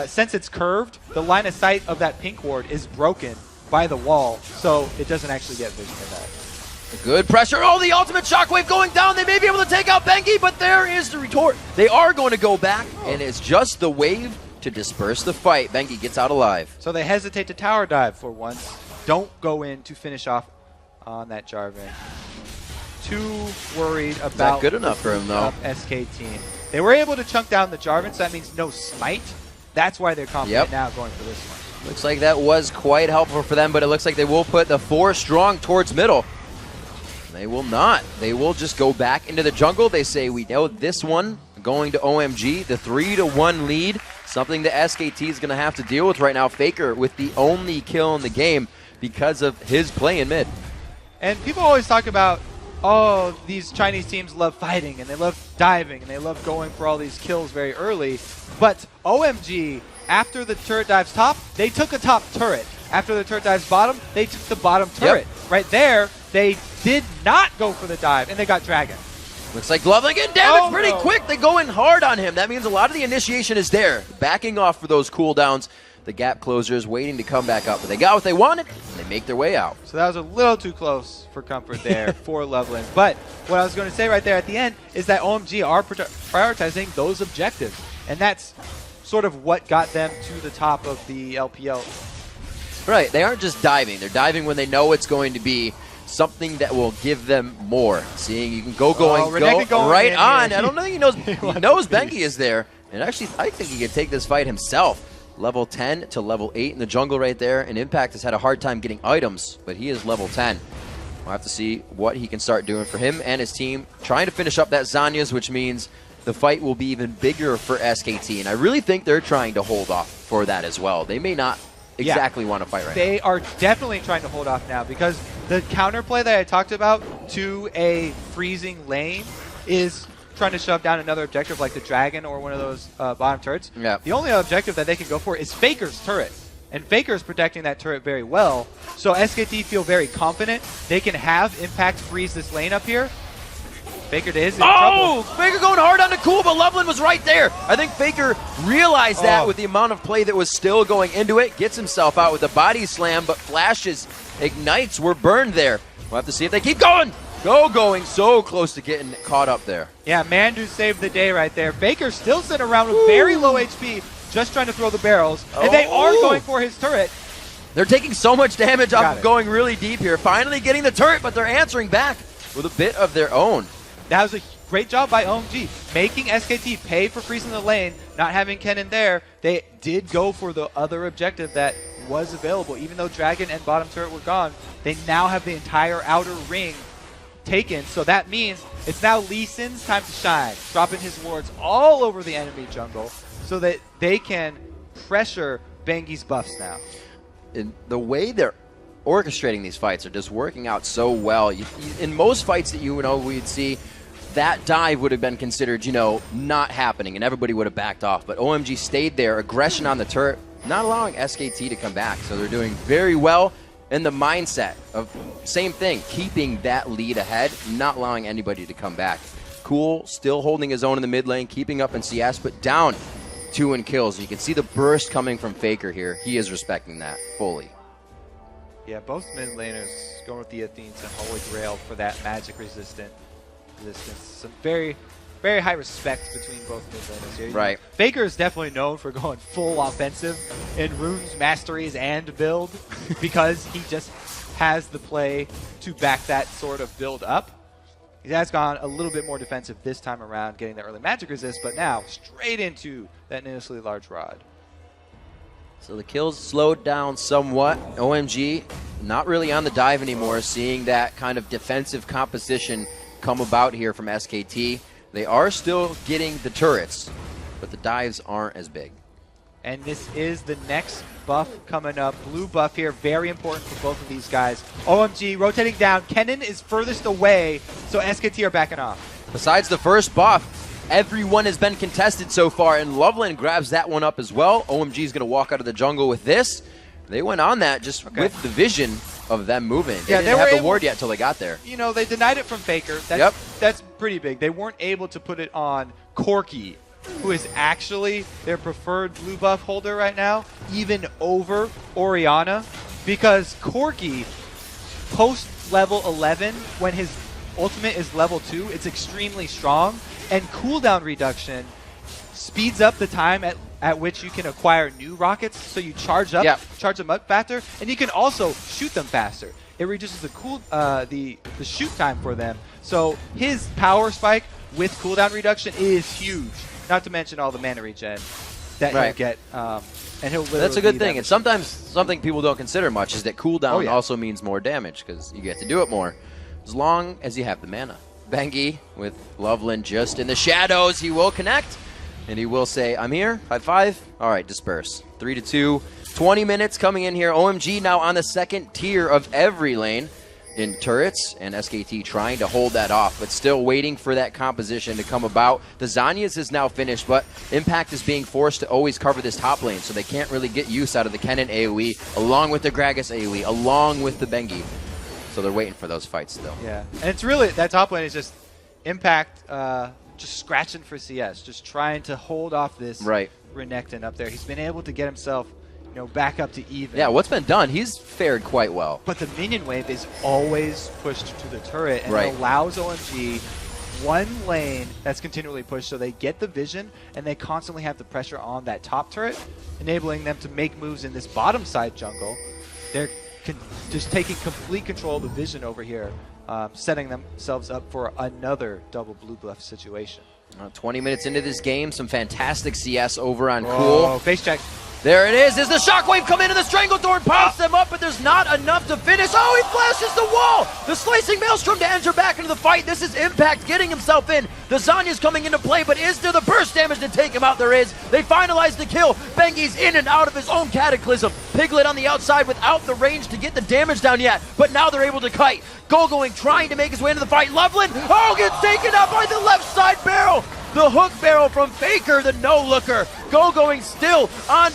since it's curved, the line of sight of that pink ward is broken by the wall, so it doesn't actually get vision of that. Good pressure. Oh, the ultimate shockwave going down. They may be able to take out Bengi, but there is the retort. They are going to go back, and it's just the wave to disperse the fight. Bengi gets out alive. So they hesitate to tower dive for once. Don't go in to finish off on that Jarvan. Too worried about that good enough for him, though? SK team. They were able to chunk down the Jarvan, so that means no smite. That's why they're confident now going for this one. Looks like that was quite helpful for them, but it looks like they will put the 4 strong towards middle. They will not. They will just go back into the jungle. They say, we know this one going to OMG, the 3-1 lead, something that SKT is going to have to deal with right now. Faker with the only kill in the game because of his play in mid. And people always talk about, oh, these Chinese teams love fighting, and they love diving, and they love going for all these kills very early. But OMG, after the turret dives top, they took a top turret. After the turret dives bottom, they took the bottom turret. Right there, they did not go for the dive, and they got Dragon. Looks like Loveland getting damaged pretty quick. They go in hard on him. That means a lot of the initiation is there. Backing off for those cooldowns. The gap closers waiting to come back up. But they got what they wanted, and they make their way out. So that was a little too close for comfort there for Loveland. But what I was going to say right there at the end is that OMG are prioritizing those objectives. And that's sort of what got them to the top of the LPL. Right. They aren't just diving. They're diving when they know it's going to be something that will give them more. Seeing you can go right on. I don't think he knows. He knows Bengi is there, and actually, I think he can take this fight himself. Level 10 to level 8 in the jungle right there, and Impact has had a hard time getting items, but he is level 10. We'll have to see what he can start doing for him and his team. Trying to finish up that Zhonya's, which means the fight will be even bigger for SKT, and I really think they're trying to hold off for that as well. They may not exactly want to fight right now. They are definitely trying to hold off now because the counterplay that I talked about to a freezing lane is trying to shove down another objective like the Dragon or one of those bottom turrets. Yeah. The only objective that they can go for is Faker's turret. And Faker's protecting that turret very well. So SKT feel very confident. They can have Impact freeze this lane up here. Faker is in trouble. Faker going hard on the cool, but Loveland was right there. I think Faker realized that with the amount of play that was still going into it. Gets himself out with a body slam, but flashes, ignites, were burned there. We'll have to see if they keep going. Going so close to getting caught up there. Yeah, Mandu saved the day right there. Faker still sitting around with very low HP, just trying to throw the barrels. And they are going for his turret. They're taking so much damage off of going really deep here. Finally getting the turret, but they're answering back with a bit of their own. That was a great job by OMG, making SKT pay for freezing the lane, not having Kennen there. They did go for the other objective that was available. Even though Dragon and bottom turret were gone, they now have the entire outer ring taken. So that means it's now Lee Sin's time to shine, dropping his wards all over the enemy jungle so that they can pressure Bengi's buffs now. And the way they're orchestrating these fights are just working out so well. In most fights that we'd see, that dive would have been considered, not happening, and everybody would have backed off. But OMG stayed there, aggression on the turret, not allowing SKT to come back. So they're doing very well in the mindset of same thing, keeping that lead ahead, not allowing anybody to come back. Cool, still holding his own in the mid lane, keeping up in CS, but down 2 in kills. You can see the burst coming from Faker here. He is respecting that fully. Yeah, both mid laners going with the Athenes and Holy Grail for that magic resistance. Some very, very high respect between both mid laners here. Right. Faker is definitely known for going full offensive in runes, masteries, and build because he just has the play to back that sort of build up. He has gone a little bit more defensive this time around, getting the early magic resist, but now straight into that needlessly large rod. So the kills slowed down somewhat. OMG not really on the dive anymore, seeing that kind of defensive composition come about here from SKT. They are still getting the turrets, but the dives aren't as big. And this is the next buff coming up. Blue buff here, very important for both of these guys. OMG rotating down. Kennen is furthest away, so SKT are backing off. Besides the first buff, everyone has been contested so far, and Loveland grabs that one up as well. OMG is going to walk out of the jungle with this. They went on that just with the vision of them moving. They didn't have the ward yet until they got there. They denied it from Faker. That's pretty big. They weren't able to put it on Corki, who is actually their preferred blue buff holder right now, even over Orianna, because Corki, post level 11, when his ultimate is level 2, it's extremely strong, and cooldown reduction speeds up the time at which you can acquire new rockets, so you charge them up faster, and you can also shoot them faster. It reduces the shoot time for them. So his power spike with cooldown reduction is huge. Not to mention all the mana regen that he'll get, and he'll literally. That's a good thing. And sometimes something people don't consider much is that cooldown also means more damage because you get to do it more, as long as you have the mana. Bengi with Loveland just in the shadows. He will connect. And he will say, I'm here, high five. All right, disperse. 3-2, 20 minutes coming in here. OMG now on the second tier of every lane in turrets, and SKT trying to hold that off, but still waiting for that composition to come about. The Zhonya's is now finished, but Impact is being forced to always cover this top lane, so they can't really get use out of the Kennen AoE, along with the Gragas AoE, along with the Bengi. So they're waiting for those fights still. Yeah, and it's really, that top lane is just Impact just scratching for CS, just trying to hold off this Renekton up there. He's been able to get himself, back up to even. Yeah, what's been done? He's fared quite well. But the minion wave is always pushed to the turret, and it allows OMG one lane that's continually pushed, so they get the vision, and they constantly have the pressure on that top turret, enabling them to make moves in this bottom side jungle. They're just taking complete control of the vision over here, setting themselves up for another double blue buff situation. 20 minutes into this game, some fantastic CS over on Whoa, Cool. Face check. There it is. Is the Shockwave come in and the Stranglethorn pops them up, but there's not enough to finish. Oh, he flashes the wall. The Slicing Maelstrom to enter back into the fight. This is Impact getting himself in. The Zanya's coming into play, but is there the burst damage to take him out? There is. They finalize the kill. Bengi's in and out of his own Cataclysm. Piglet on the outside without the range to get the damage down yet, but now they're able to kite. Gogoing trying to make his way into the fight. Loveland, gets taken out by the left side barrel. The hook barrel from Faker, the no-looker. Gogoing still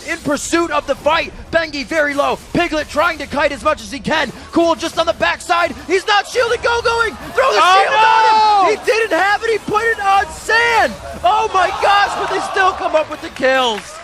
in pursuit of the fight. Bengi very low. Piglet trying to kite as much as he can. Cool just on the backside. He's not shielding Gogoing. Throw the shield on him. He didn't have it. He put it on Sand. Oh my gosh, but they still come up with the kills.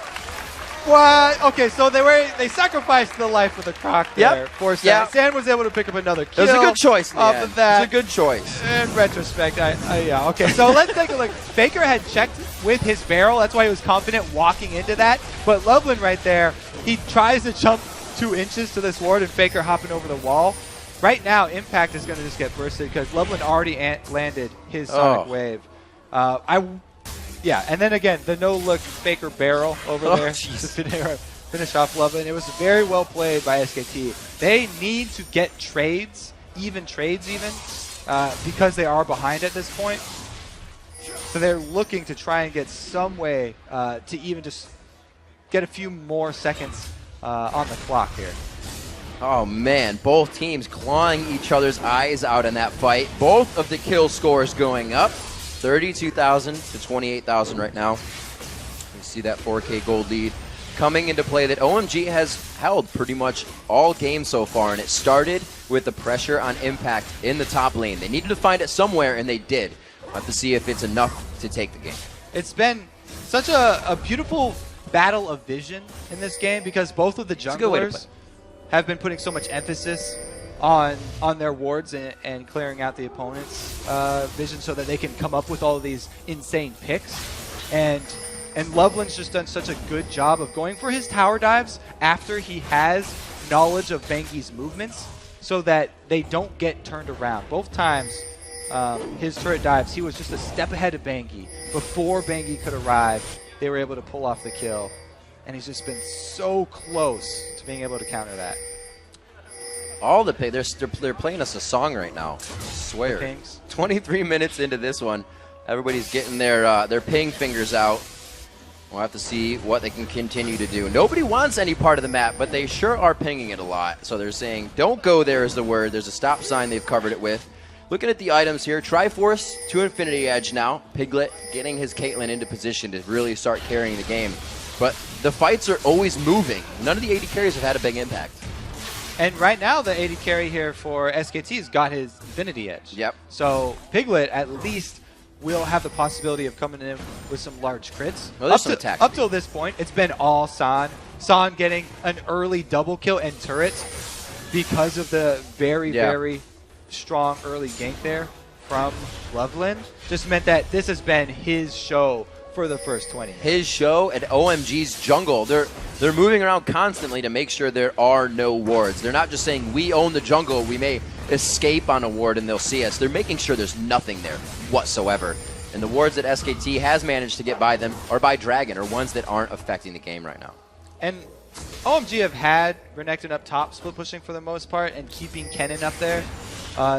What? Okay, so they sacrificed the life of the Croc there for Sand. Yep. Sand was able to pick up another kill. It was a good choice off of that. It was a good choice. In retrospect, yeah. Okay, so let's take a look. Faker had checked with his barrel. That's why he was confident walking into that. But Loveland right there, he tries to jump 2 inches to this ward, and Faker hopping over the wall. Right now, Impact is going to just get bursted because Loveland already landed his Sonic Wave. Yeah, and then again, the no-look Faker barrel over there to finish off Loveland. It was very well played by SKT. They need to get trades, even, because they are behind at this point. So they're looking to try and get some way to even just get a few more seconds on the clock here. Oh man, both teams clawing each other's eyes out in that fight. Both of the kill scores going up. 32,000 to 28,000 right now. You see that 4K gold lead coming into play that OMG has held pretty much all game so far, and it started with the pressure on Impact in the top lane. They needed to find it somewhere, and they did. We'll have to see if it's enough to take the game. It's been such a beautiful battle of vision in this game because both of the junglers have been putting so much emphasis on their wards and clearing out the opponent's vision so that they can come up with all of these insane picks. And Loveland's just done such a good job of going for his tower dives after he has knowledge of Bengi's movements so that they don't get turned around. Both times his turret dives, he was just a step ahead of Bengi. Before Bengi could arrive, they were able to pull off the kill. And he's just been so close to being able to counter that. All the they're playing us a song right now. I swear. 23 minutes into this one, everybody's getting their ping fingers out. We'll have to see what they can continue to do. Nobody wants any part of the map, but they sure are pinging it a lot. So they're saying, don't go there is the word. There's a stop sign they've covered it with. Looking at the items here, Triforce to Infinity Edge now. Piglet getting his Caitlyn into position to really start carrying the game. But the fights are always moving. None of the AD carries have had a big impact. And right now, the AD carry here for SKT's got his Infinity Edge. Yep. So Piglet at least will have the possibility of coming in with some large crits. Well, up till this point, it's been all San. San getting an early double kill and turret because of the very strong early gank there from Loveland. Just meant that this has been his show for the first 20 minutes. His show at OMG's jungle. They're moving around constantly to make sure there are no wards. They're not just saying, we own the jungle, we may escape on a ward and they'll see us. They're making sure there's nothing there whatsoever. And the wards that SKT has managed to get by them are by Dragon, or ones that aren't affecting the game right now. And OMG have had Renekton up top split pushing for the most part, and keeping Kennen up there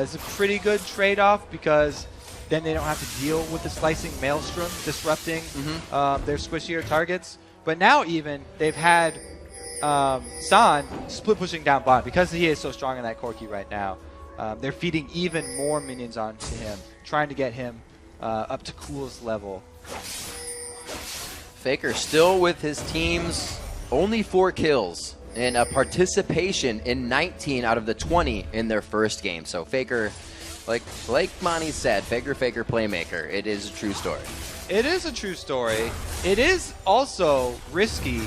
is a pretty good trade-off because then they don't have to deal with the Slicing Maelstrom disrupting their squishier targets. But now even, they've had San split pushing down bottom because he is so strong in that Corki right now. They're feeding even more minions onto him, trying to get him up to Cool's level. Faker still with his team's only 4 kills and a participation in 19 out of the 20 in their first game. So Faker, like Monty said, Faker, playmaker. It is a true story. It is a true story. It is also risky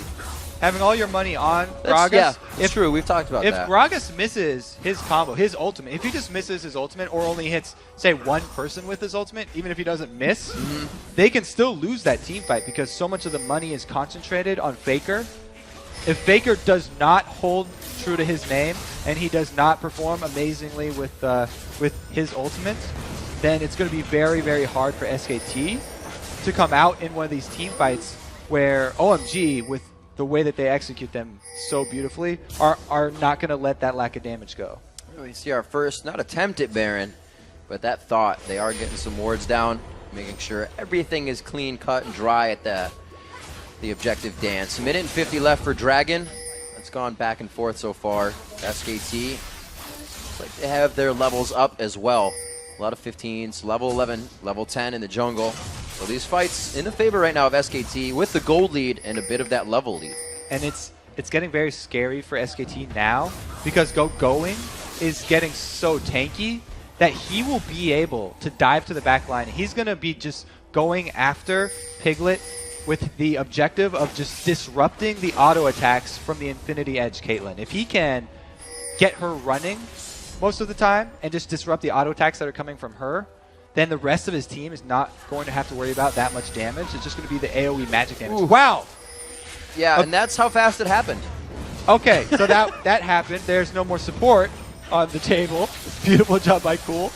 having all your money on Gragas. Yeah, it's true. We've talked about that. If Gragas misses his combo, his ultimate, if he just misses his ultimate or only hits, say, one person with his ultimate, even if he doesn't miss, they can still lose that team fight because so much of the money is concentrated on Faker. If Faker does not hold true to his name and he does not perform amazingly with his ultimate, then it's going to be very, very hard for SKT to come out in one of these team fights where OMG, with the way that they execute them so beautifully, are not going to let that lack of damage go. We see our first, not attempt at Baron, but that thought. They are getting some wards down, making sure everything is clean, cut, and dry at the objective dance. A minute and 50 left for Dragon. It's gone back and forth so far. SKT, looks like they have their levels up as well. A lot of 15s, level 11, level 10 in the jungle. So these fights in the favor right now of SKT with the gold lead and a bit of that level lead. And it's getting very scary for SKT now because Going is getting so tanky that he will be able to dive to the back line. He's going to be just going after Piglet with the objective of just disrupting the auto attacks from the Infinity Edge Caitlyn. If he can get her running most of the time and just disrupt the auto attacks that are coming from her, then the rest of his team is not going to have to worry about that much damage. It's just going to be the AoE magic damage. Ooh. Wow! Yeah, and that's how fast it happened. Okay, so that happened. There's no more support on the table. Beautiful job by Cool.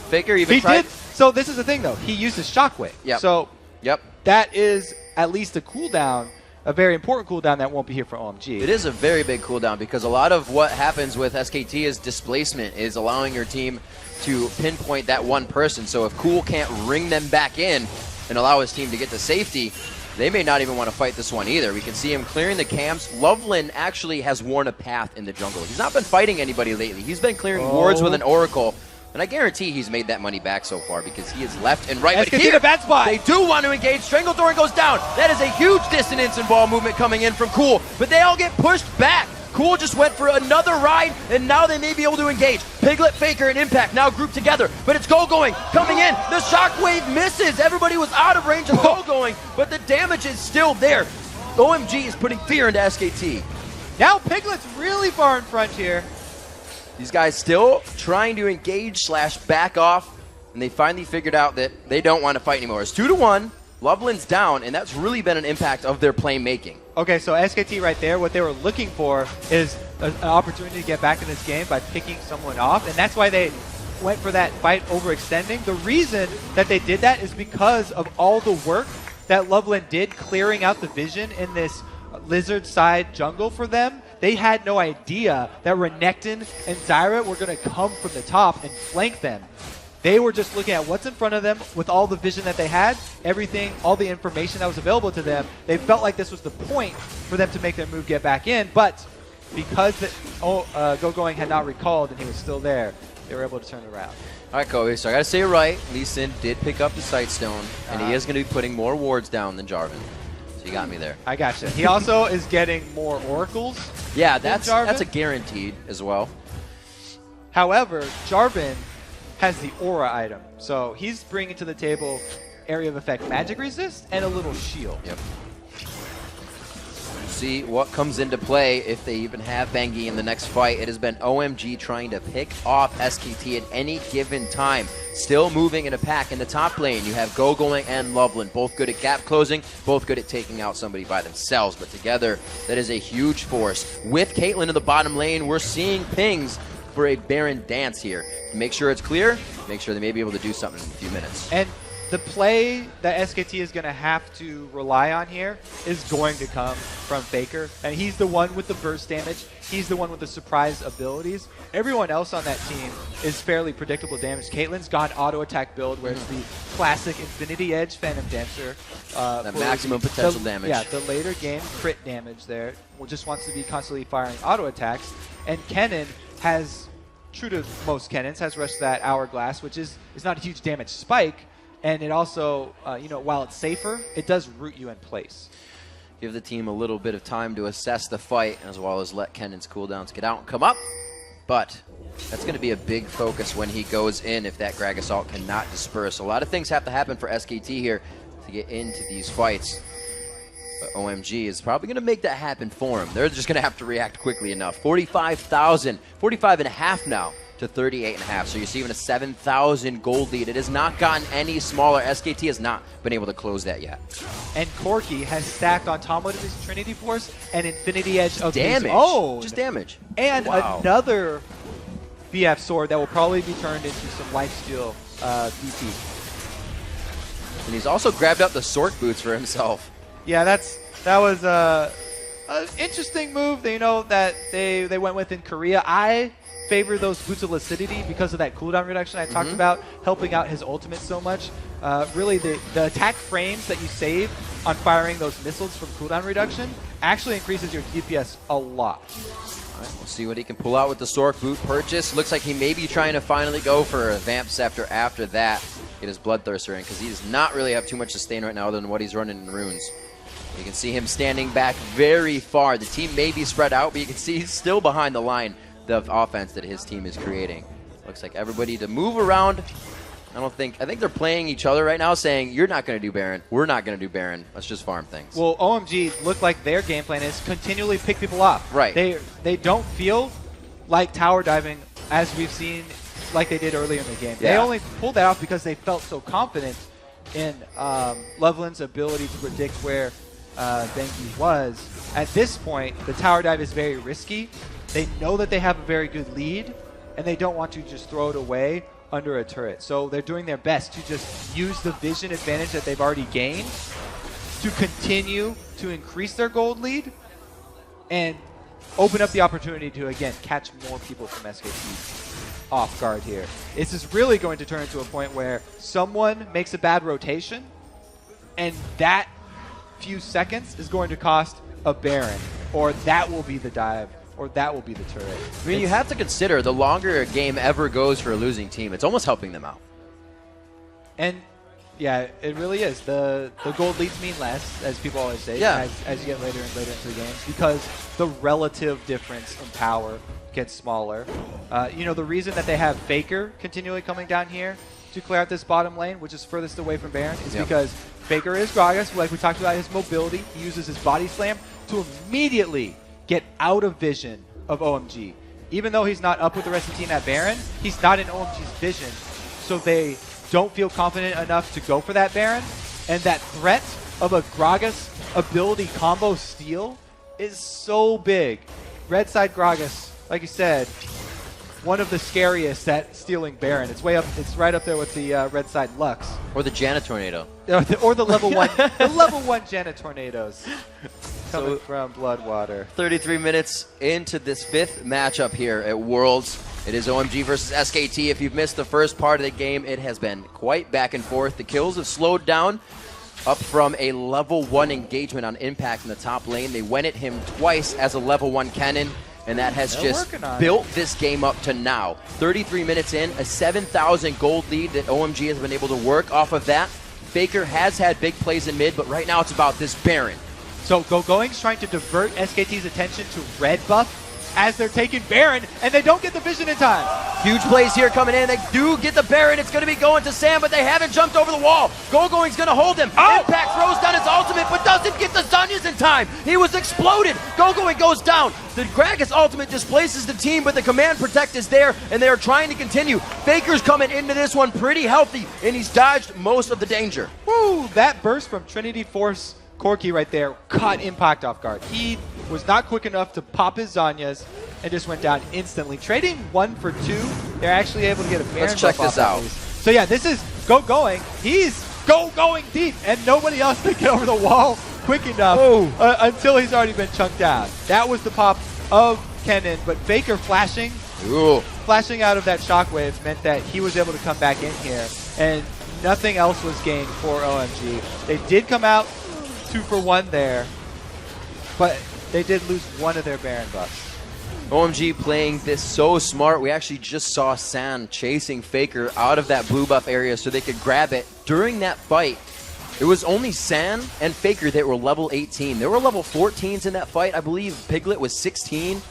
Faker even tried. So this is the thing, though. He uses Shockwave. Yep. So yep. That is at least a cooldown, a very important cooldown that won't be here for OMG. It is a very big cooldown because a lot of what happens with SKT is displacement, is allowing your team to pinpoint that one person. So if Cool can't ring them back in and allow his team to get to safety, they may not even want to fight this one either. We can see him clearing the camps. Loveland actually has worn a path in the jungle. He's not been fighting anybody lately. He's been clearing wards with an Oracle. And I guarantee he's made that money back so far because he is left and right. But here, the bad spot. They do want to engage. Strangledoring goes down. That is a huge dissonance in ball movement coming in from Cool. But they all get pushed back. Cool just went for another ride, and now they may be able to engage. Piglet, Faker, and Impact now grouped together. But it's Going coming in. The Shockwave misses. Everybody was out of range of Going, but the damage is still there. OMG is putting fear into SKT. Now Piglet's really far in front here. These guys still trying to engage / back off, and they finally figured out that they don't want to fight anymore. It's 2-1. Loveland's down, and that's really been an impact of their playmaking. Okay, so SKT right there, what they were looking for is an opportunity to get back in this game by picking someone off, and that's why they went for that fight overextending. The reason that they did that is because of all the work that Loveland did clearing out the vision in this lizard side jungle for them. They had no idea that Renekton and Zyra were going to come from the top and flank them. They were just looking at what's in front of them with all the vision that they had, everything, all the information that was available to them. They felt like this was the point for them to make their move, get back in. But because Going had not recalled and he was still there, they were able to turn it around. All right, Kobe, so I got to say it right. Lee Sin did pick up the Sightstone, and he is going to be putting more wards down than Jarvan. So you got me there. I gotcha. He also is getting more oracles. Yeah, that's a guaranteed as well. However, Jarvan has the aura item. So he's bringing to the table area of effect magic resist and a little shield. Yep. See what comes into play if they even have Bengi in the next fight. It has been OMG trying to pick off SKT at any given time. Still moving in a pack in the top lane. You have Going and Loveland, both good at gap closing, both good at taking out somebody by themselves. But together, that is a huge force. With Caitlyn in the bottom lane, we're seeing pings for a Baron dance here. Make sure it's clear, make sure they may be able to do something in a few minutes. And the play that SKT is going to have to rely on here is going to come from Faker. And he's the one with the burst damage. He's the one with the surprise abilities. Everyone else on that team is fairly predictable damage. Caitlyn's gone auto attack build where it's the classic Infinity Edge Phantom Dancer. That maximum potential damage. Yeah, the later game crit damage there. Just wants to be constantly firing auto attacks. And Kennen has, true to most Kennens, has rushed that Hourglass, which is not a huge damage spike. And it also, while it's safer, it does root you in place. give the team a little bit of time to assess the fight, as well as let Kennan's cooldowns get out and come up. But that's going to be a big focus when he goes in if that Grag Assault cannot disperse. A lot of things have to happen for SKT here to get into these fights. But OMG is probably going to make that happen for him. They're just going to have to react quickly enough. 45,000, 45.5 now to 38.5. So you're seeing a 7,000 gold lead. It has not gotten any smaller. SKT has not been able to close that yet. And Corki has stacked on top of his Trinity Force and Infinity Edge of damage. his own. Just damage. And wow. another BF sword that will probably be turned into some lifesteal BP. And he's also grabbed up the Sork boots for himself. Yeah, that was an interesting move. You know that they went with in Korea. I favor those boots of lucidity because of that cooldown reduction I talked about, helping out his ultimate so much. Really, the attack frames that you save on firing those missiles from cooldown reduction actually increases your DPS a lot. All right, we'll see what he can pull out with the Sork boot purchase. Looks like he may be trying to finally go for a Vamp Scepter after that. Get his Bloodthirster in, because he does not really have too much sustain right now other than what he's running in runes. You can see him standing back very far. The team may be spread out, but you can see he's still behind the line of offense that his team is creating. Looks like everybody to move around. I think they're playing each other right now, saying, you're not going to do Baron, we're not going to do Baron, let's just farm things. Well, OMG look like their game plan is continually pick people off. Right. They don't feel like tower diving as we've seen like they did earlier in the game. Yeah. They only pulled that off because they felt so confident in Loveland's ability to predict where Bengi was. At this point, the tower dive is very risky. They know that they have a very good lead, and they don't want to just throw it away under a turret. So they're doing their best to just use the vision advantage that they've already gained to continue to increase their gold lead and open up the opportunity to, again, catch more people from SKT off guard here. This is really going to turn into a point where someone makes a bad rotation, and that few seconds is going to cost a Baron, or that will be the dive, or that will be the turret. I mean, you have to consider the longer a game ever goes for a losing team, it's almost helping them out. And yeah, it really is. The gold leads mean less, as people always say, as you get later and later into the games, because the relative difference in power gets smaller. You know, the reason that they have Faker continually coming down here to clear out this bottom lane, which is furthest away from Baron, is because Faker is Gragas, like we talked about his mobility. He uses his body slam to immediately get out of vision of OMG. Even though he's not up with the rest of the team at Baron, he's not in OMG's vision. So they don't feel confident enough to go for that Baron. And that threat of a Gragas ability combo steal is so big. Red side Gragas, like you said, one of the scariest at stealing Baron. It's way up. It's right up there with the red side Lux. Or the Janet Tornado. Or the level one, the level 1 Janet Tornadoes coming from Bloodwater. 33 minutes into this fifth matchup here at Worlds. It is OMG versus SKT. If you've missed the first part of the game, it has been quite back and forth. The kills have slowed down up from a level 1 engagement on Impact in the top lane. They went at him twice as a level 1 cannon, and that has just built this game up to now. 33 minutes in, a 7,000 gold lead that OMG has been able to work off of that. Faker has had big plays in mid, but right now it's about this Baron. So Going's trying to divert SKT's attention to red buff as they're taking Baron, and they don't get the vision in time. Huge plays here coming in. They do get the Baron. It's going to be going to Sam, but they haven't jumped over the wall. Going's going to hold him. Impact throws down his ultimate, but doesn't get the Zanyas in time. He was exploded. Going goes down. The Gragas ultimate displaces the team, but the command protect is there, and they are trying to continue. Faker's coming into this one pretty healthy, and he's dodged most of the danger. Woo! That burst from Trinity Force Corki right there caught Impact off guard. He was not quick enough to pop his Zanyas and just went down instantly. Trading 1 for 2, they're actually able to get a Baron. Let's check this out. So yeah, this is Going. He's going deep, and nobody else can get over the wall quick enough until he's already been chunked out. That was the pop of Kennen, but Faker flashing out of that shockwave meant that he was able to come back in here, and nothing else was gained for OMG. They did come out 2 for 1 there, but they did lose one of their Baron buffs. OMG playing this so smart. We actually just saw San chasing Faker out of that blue buff area so they could grab it. During that fight, It was only San and Faker that were level 18. There were level 14s in that fight. I believe Piglet was 16.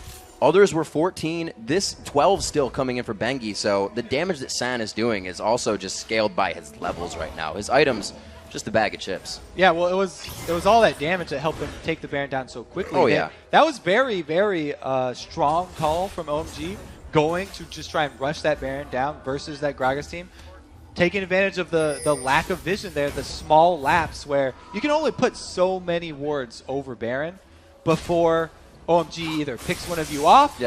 Others were 14. This 12 still coming in for Bengi. So the damage that San is doing is also just scaled by his levels right now. His items, just a bag of chips. Yeah, well, it was all that damage that helped him take the Baron down so quickly. Oh, yeah. That was very, very strong call from OMG, going to just try and rush that Baron down versus that Gragas team. Taking advantage of the lack of vision there, the small lapse where you can only put so many wards over Baron before OMG either picks one of you off,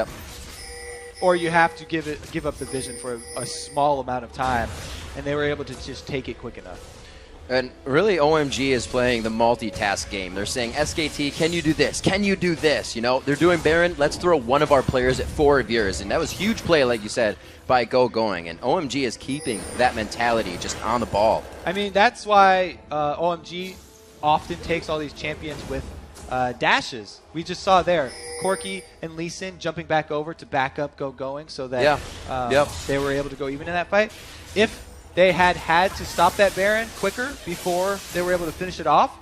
or you have to give up the vision for a small amount of time, and they were able to just take it quick enough. And really, OMG is playing the multitask game. They're saying, SKT, can you do this? Can you do this? You know, they're doing Baron. Let's throw one of our players at 4 of yours. And that was huge play, like you said, by going. And OMG is keeping that mentality just on the ball. I mean, that's why OMG often takes all these champions with dashes. We just saw there, Corki and Lee Sin jumping back over to back up going so that they were able to go even in that fight. If they had to stop that Baron quicker before they were able to finish it off,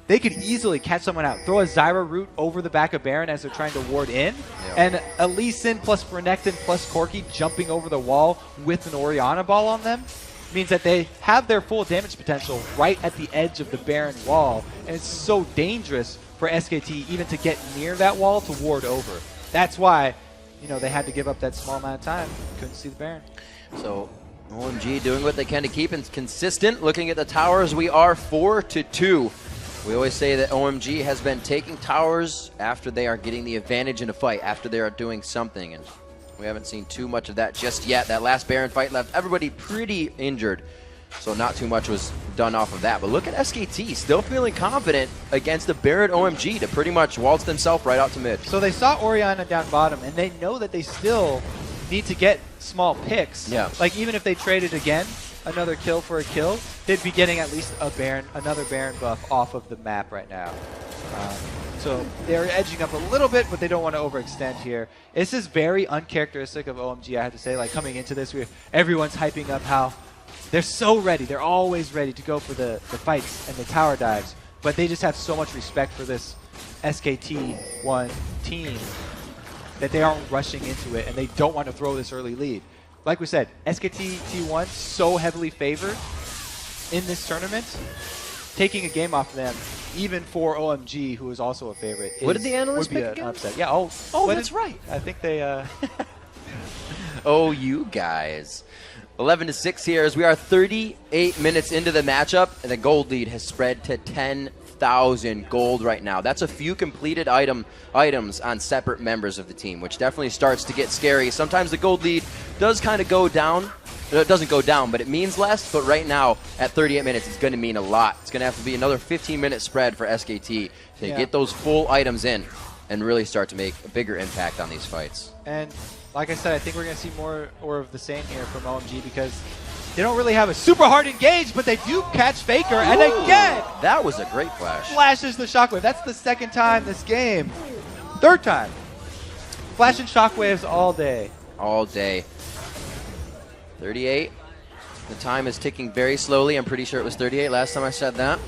they could easily catch someone out. Throw a Zyra root over the back of Baron as they're trying to ward in, and a Lee Sin plus Renekton plus Corki jumping over the wall with an Orianna ball on them means that they have their full damage potential right at the edge of the Baron wall, and it's so dangerous for SKT even to get near that wall to ward over. That's why, you know, they had to give up that small amount of time. Couldn't see the Baron. So OMG doing what they can to keep it consistent. Looking at the towers, we are 4-2. We always say that OMG has been taking towers after they are getting the advantage in a fight, after they are doing something, and we haven't seen too much of that just yet. That last Baron fight left everybody pretty injured, so not too much was done off of that. But look at SKT, still feeling confident against the Barrett OMG to pretty much waltz themselves right out to mid. So they saw Orianna down bottom, and they know that they still need to get small picks. Yeah. Like, even if they traded again, another kill for a kill, they'd be getting at least another Baron buff off of the map right now. So they're edging up a little bit, but they don't want to overextend here. This is very uncharacteristic of OMG, I have to say. Like, coming into this, everyone's hyping up how they're so ready. They're always ready to go for the fights and the tower dives, but they just have so much respect for this SKT1 team that they aren't rushing into it, and they don't want to throw this early lead. Like we said, SKT T1 so heavily favored in this tournament, taking a game off them, even for OMG, who is also a favorite. What did the analysts would be pick an again? upset. Yeah. Oh, that's right. I think they. Oh, you guys. 11-6 here as we are 38 minutes into the matchup, and the gold lead has spread to 10,000 gold right now. That's a few completed items on separate members of the team, which definitely starts to get scary. Sometimes the gold lead does kind of go down. It doesn't go down, but it means less. But right now, at 38 minutes, it's going to mean a lot. It's going to have to be another 15-minute spread for SKT to get those full items in and really start to make a bigger impact on these fights. And like I said, I think we're going to see more of the same here from OMG because they don't really have a super hard engage, but they do catch Faker. And again, that was a great flash. Flashes the shockwave. That's the second time this game. Third time. Flashing shockwaves all day. All day. 38. The time is ticking very slowly. I'm pretty sure it was 38 last time I said that.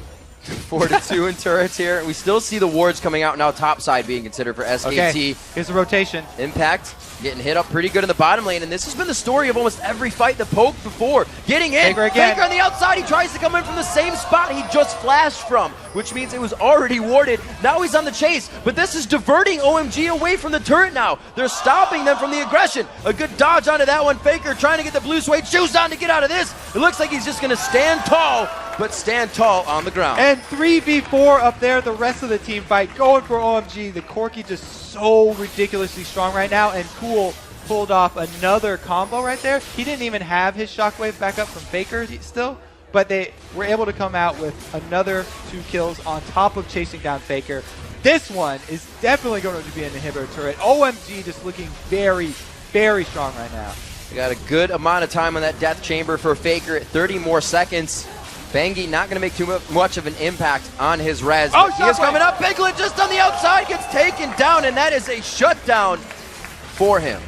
4-2 in turrets here. We still see the wards coming out now, top side being considered for SKT. Okay, here's the rotation. Impact getting hit up pretty good in the bottom lane, and this has been the story of almost every fight the Poke before. Getting in, Faker on the outside, he tries to come in from the same spot he just flashed from, which means it was already warded. Now he's on the chase, but this is diverting OMG away from the turret now. They're stopping them from the aggression. A good dodge onto that one. Faker trying to get the blue suede shoes on to get out of this. It looks like he's just going to stand tall, but stand tall on the ground. And 3v4 up there, the rest of the team fight going for OMG. The Corki just so ridiculously strong right now, and Cool pulled off another combo right there. He didn't even have his shockwave back up from Faker still, but they were able to come out with another 2 kills on top of chasing down Faker. This one is definitely going to be an inhibitor turret. OMG just looking very, very strong right now. We got a good amount of time on that death chamber for Faker at 30 more seconds. Bengi not going to make too much of an impact on his res. Oh, he is coming up. Piglet just on the outside gets taken down, and that is a shutdown for him.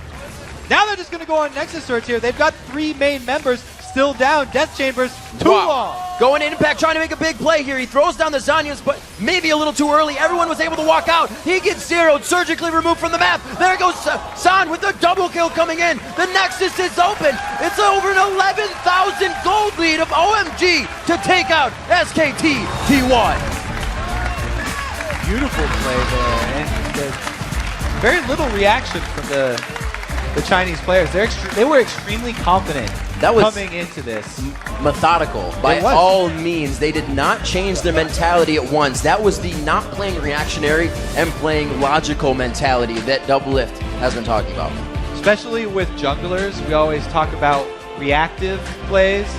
Now they're just going to go on Nexus search here. They've got 3 main members still down. Death Chambers, too long. Going in Impact, trying to make a big play here. He throws down the Zanyas, but maybe a little too early. Everyone was able to walk out. He gets zeroed, surgically removed from the map. There goes San with the double kill coming in. The Nexus is open. It's over an 11,000 gold lead of OMG to take out SKT T1. Beautiful play there, and there's very little reaction from the Chinese players. They were extremely confident coming into this. Methodical by all means. They did not change their mentality at once. That was the not playing reactionary and playing logical mentality that Doublelift has been talking about. Especially with junglers, we always talk about reactive plays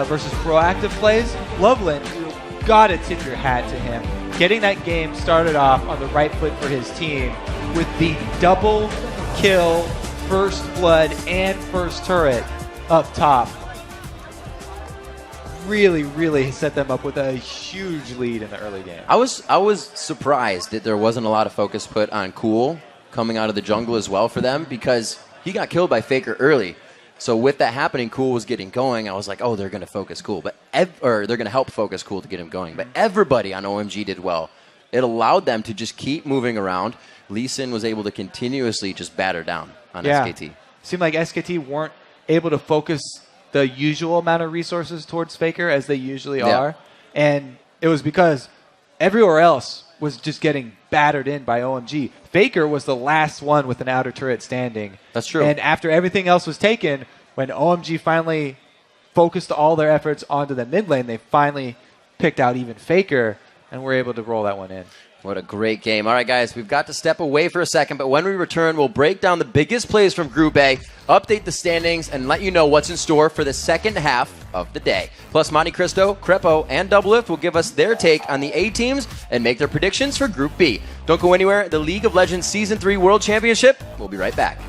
versus proactive plays. Loveland, you gotta tip your hat to him. Getting that game started off on the right foot for his team with the double kill, first blood, and first turret up top. Really set them up with a huge lead in the early game. I was surprised that there wasn't a lot of focus put on Cool coming out of the jungle as well for them, because he got killed by Faker early. So with that happening, Cool was getting going. I was like, oh, they're going to focus Cool, or they're going to help focus Cool to get him going. But everybody on OMG did well. It allowed them to just keep moving around. Lee Sin was able to continuously just batter down on SKT. Seemed like SKT weren't able to focus the usual amount of resources towards Faker as they usually are. And it was because everywhere else was just getting battered in by OMG. Faker was the last one with an outer turret standing. That's true. And after everything else was taken, when OMG finally focused all their efforts onto the mid lane, they finally picked out even Faker and were able to roll that one in. What a great game. All right, guys, we've got to step away for a second, but when we return, we'll break down the biggest plays from Group A, update the standings, and let you know what's in store for the second half of the day. Plus, Monte Cristo, Crepo, and Doublelift will give us their take on the A teams and make their predictions for Group B. Don't go anywhere. The League of Legends Season 3 World Championship. We'll be right back.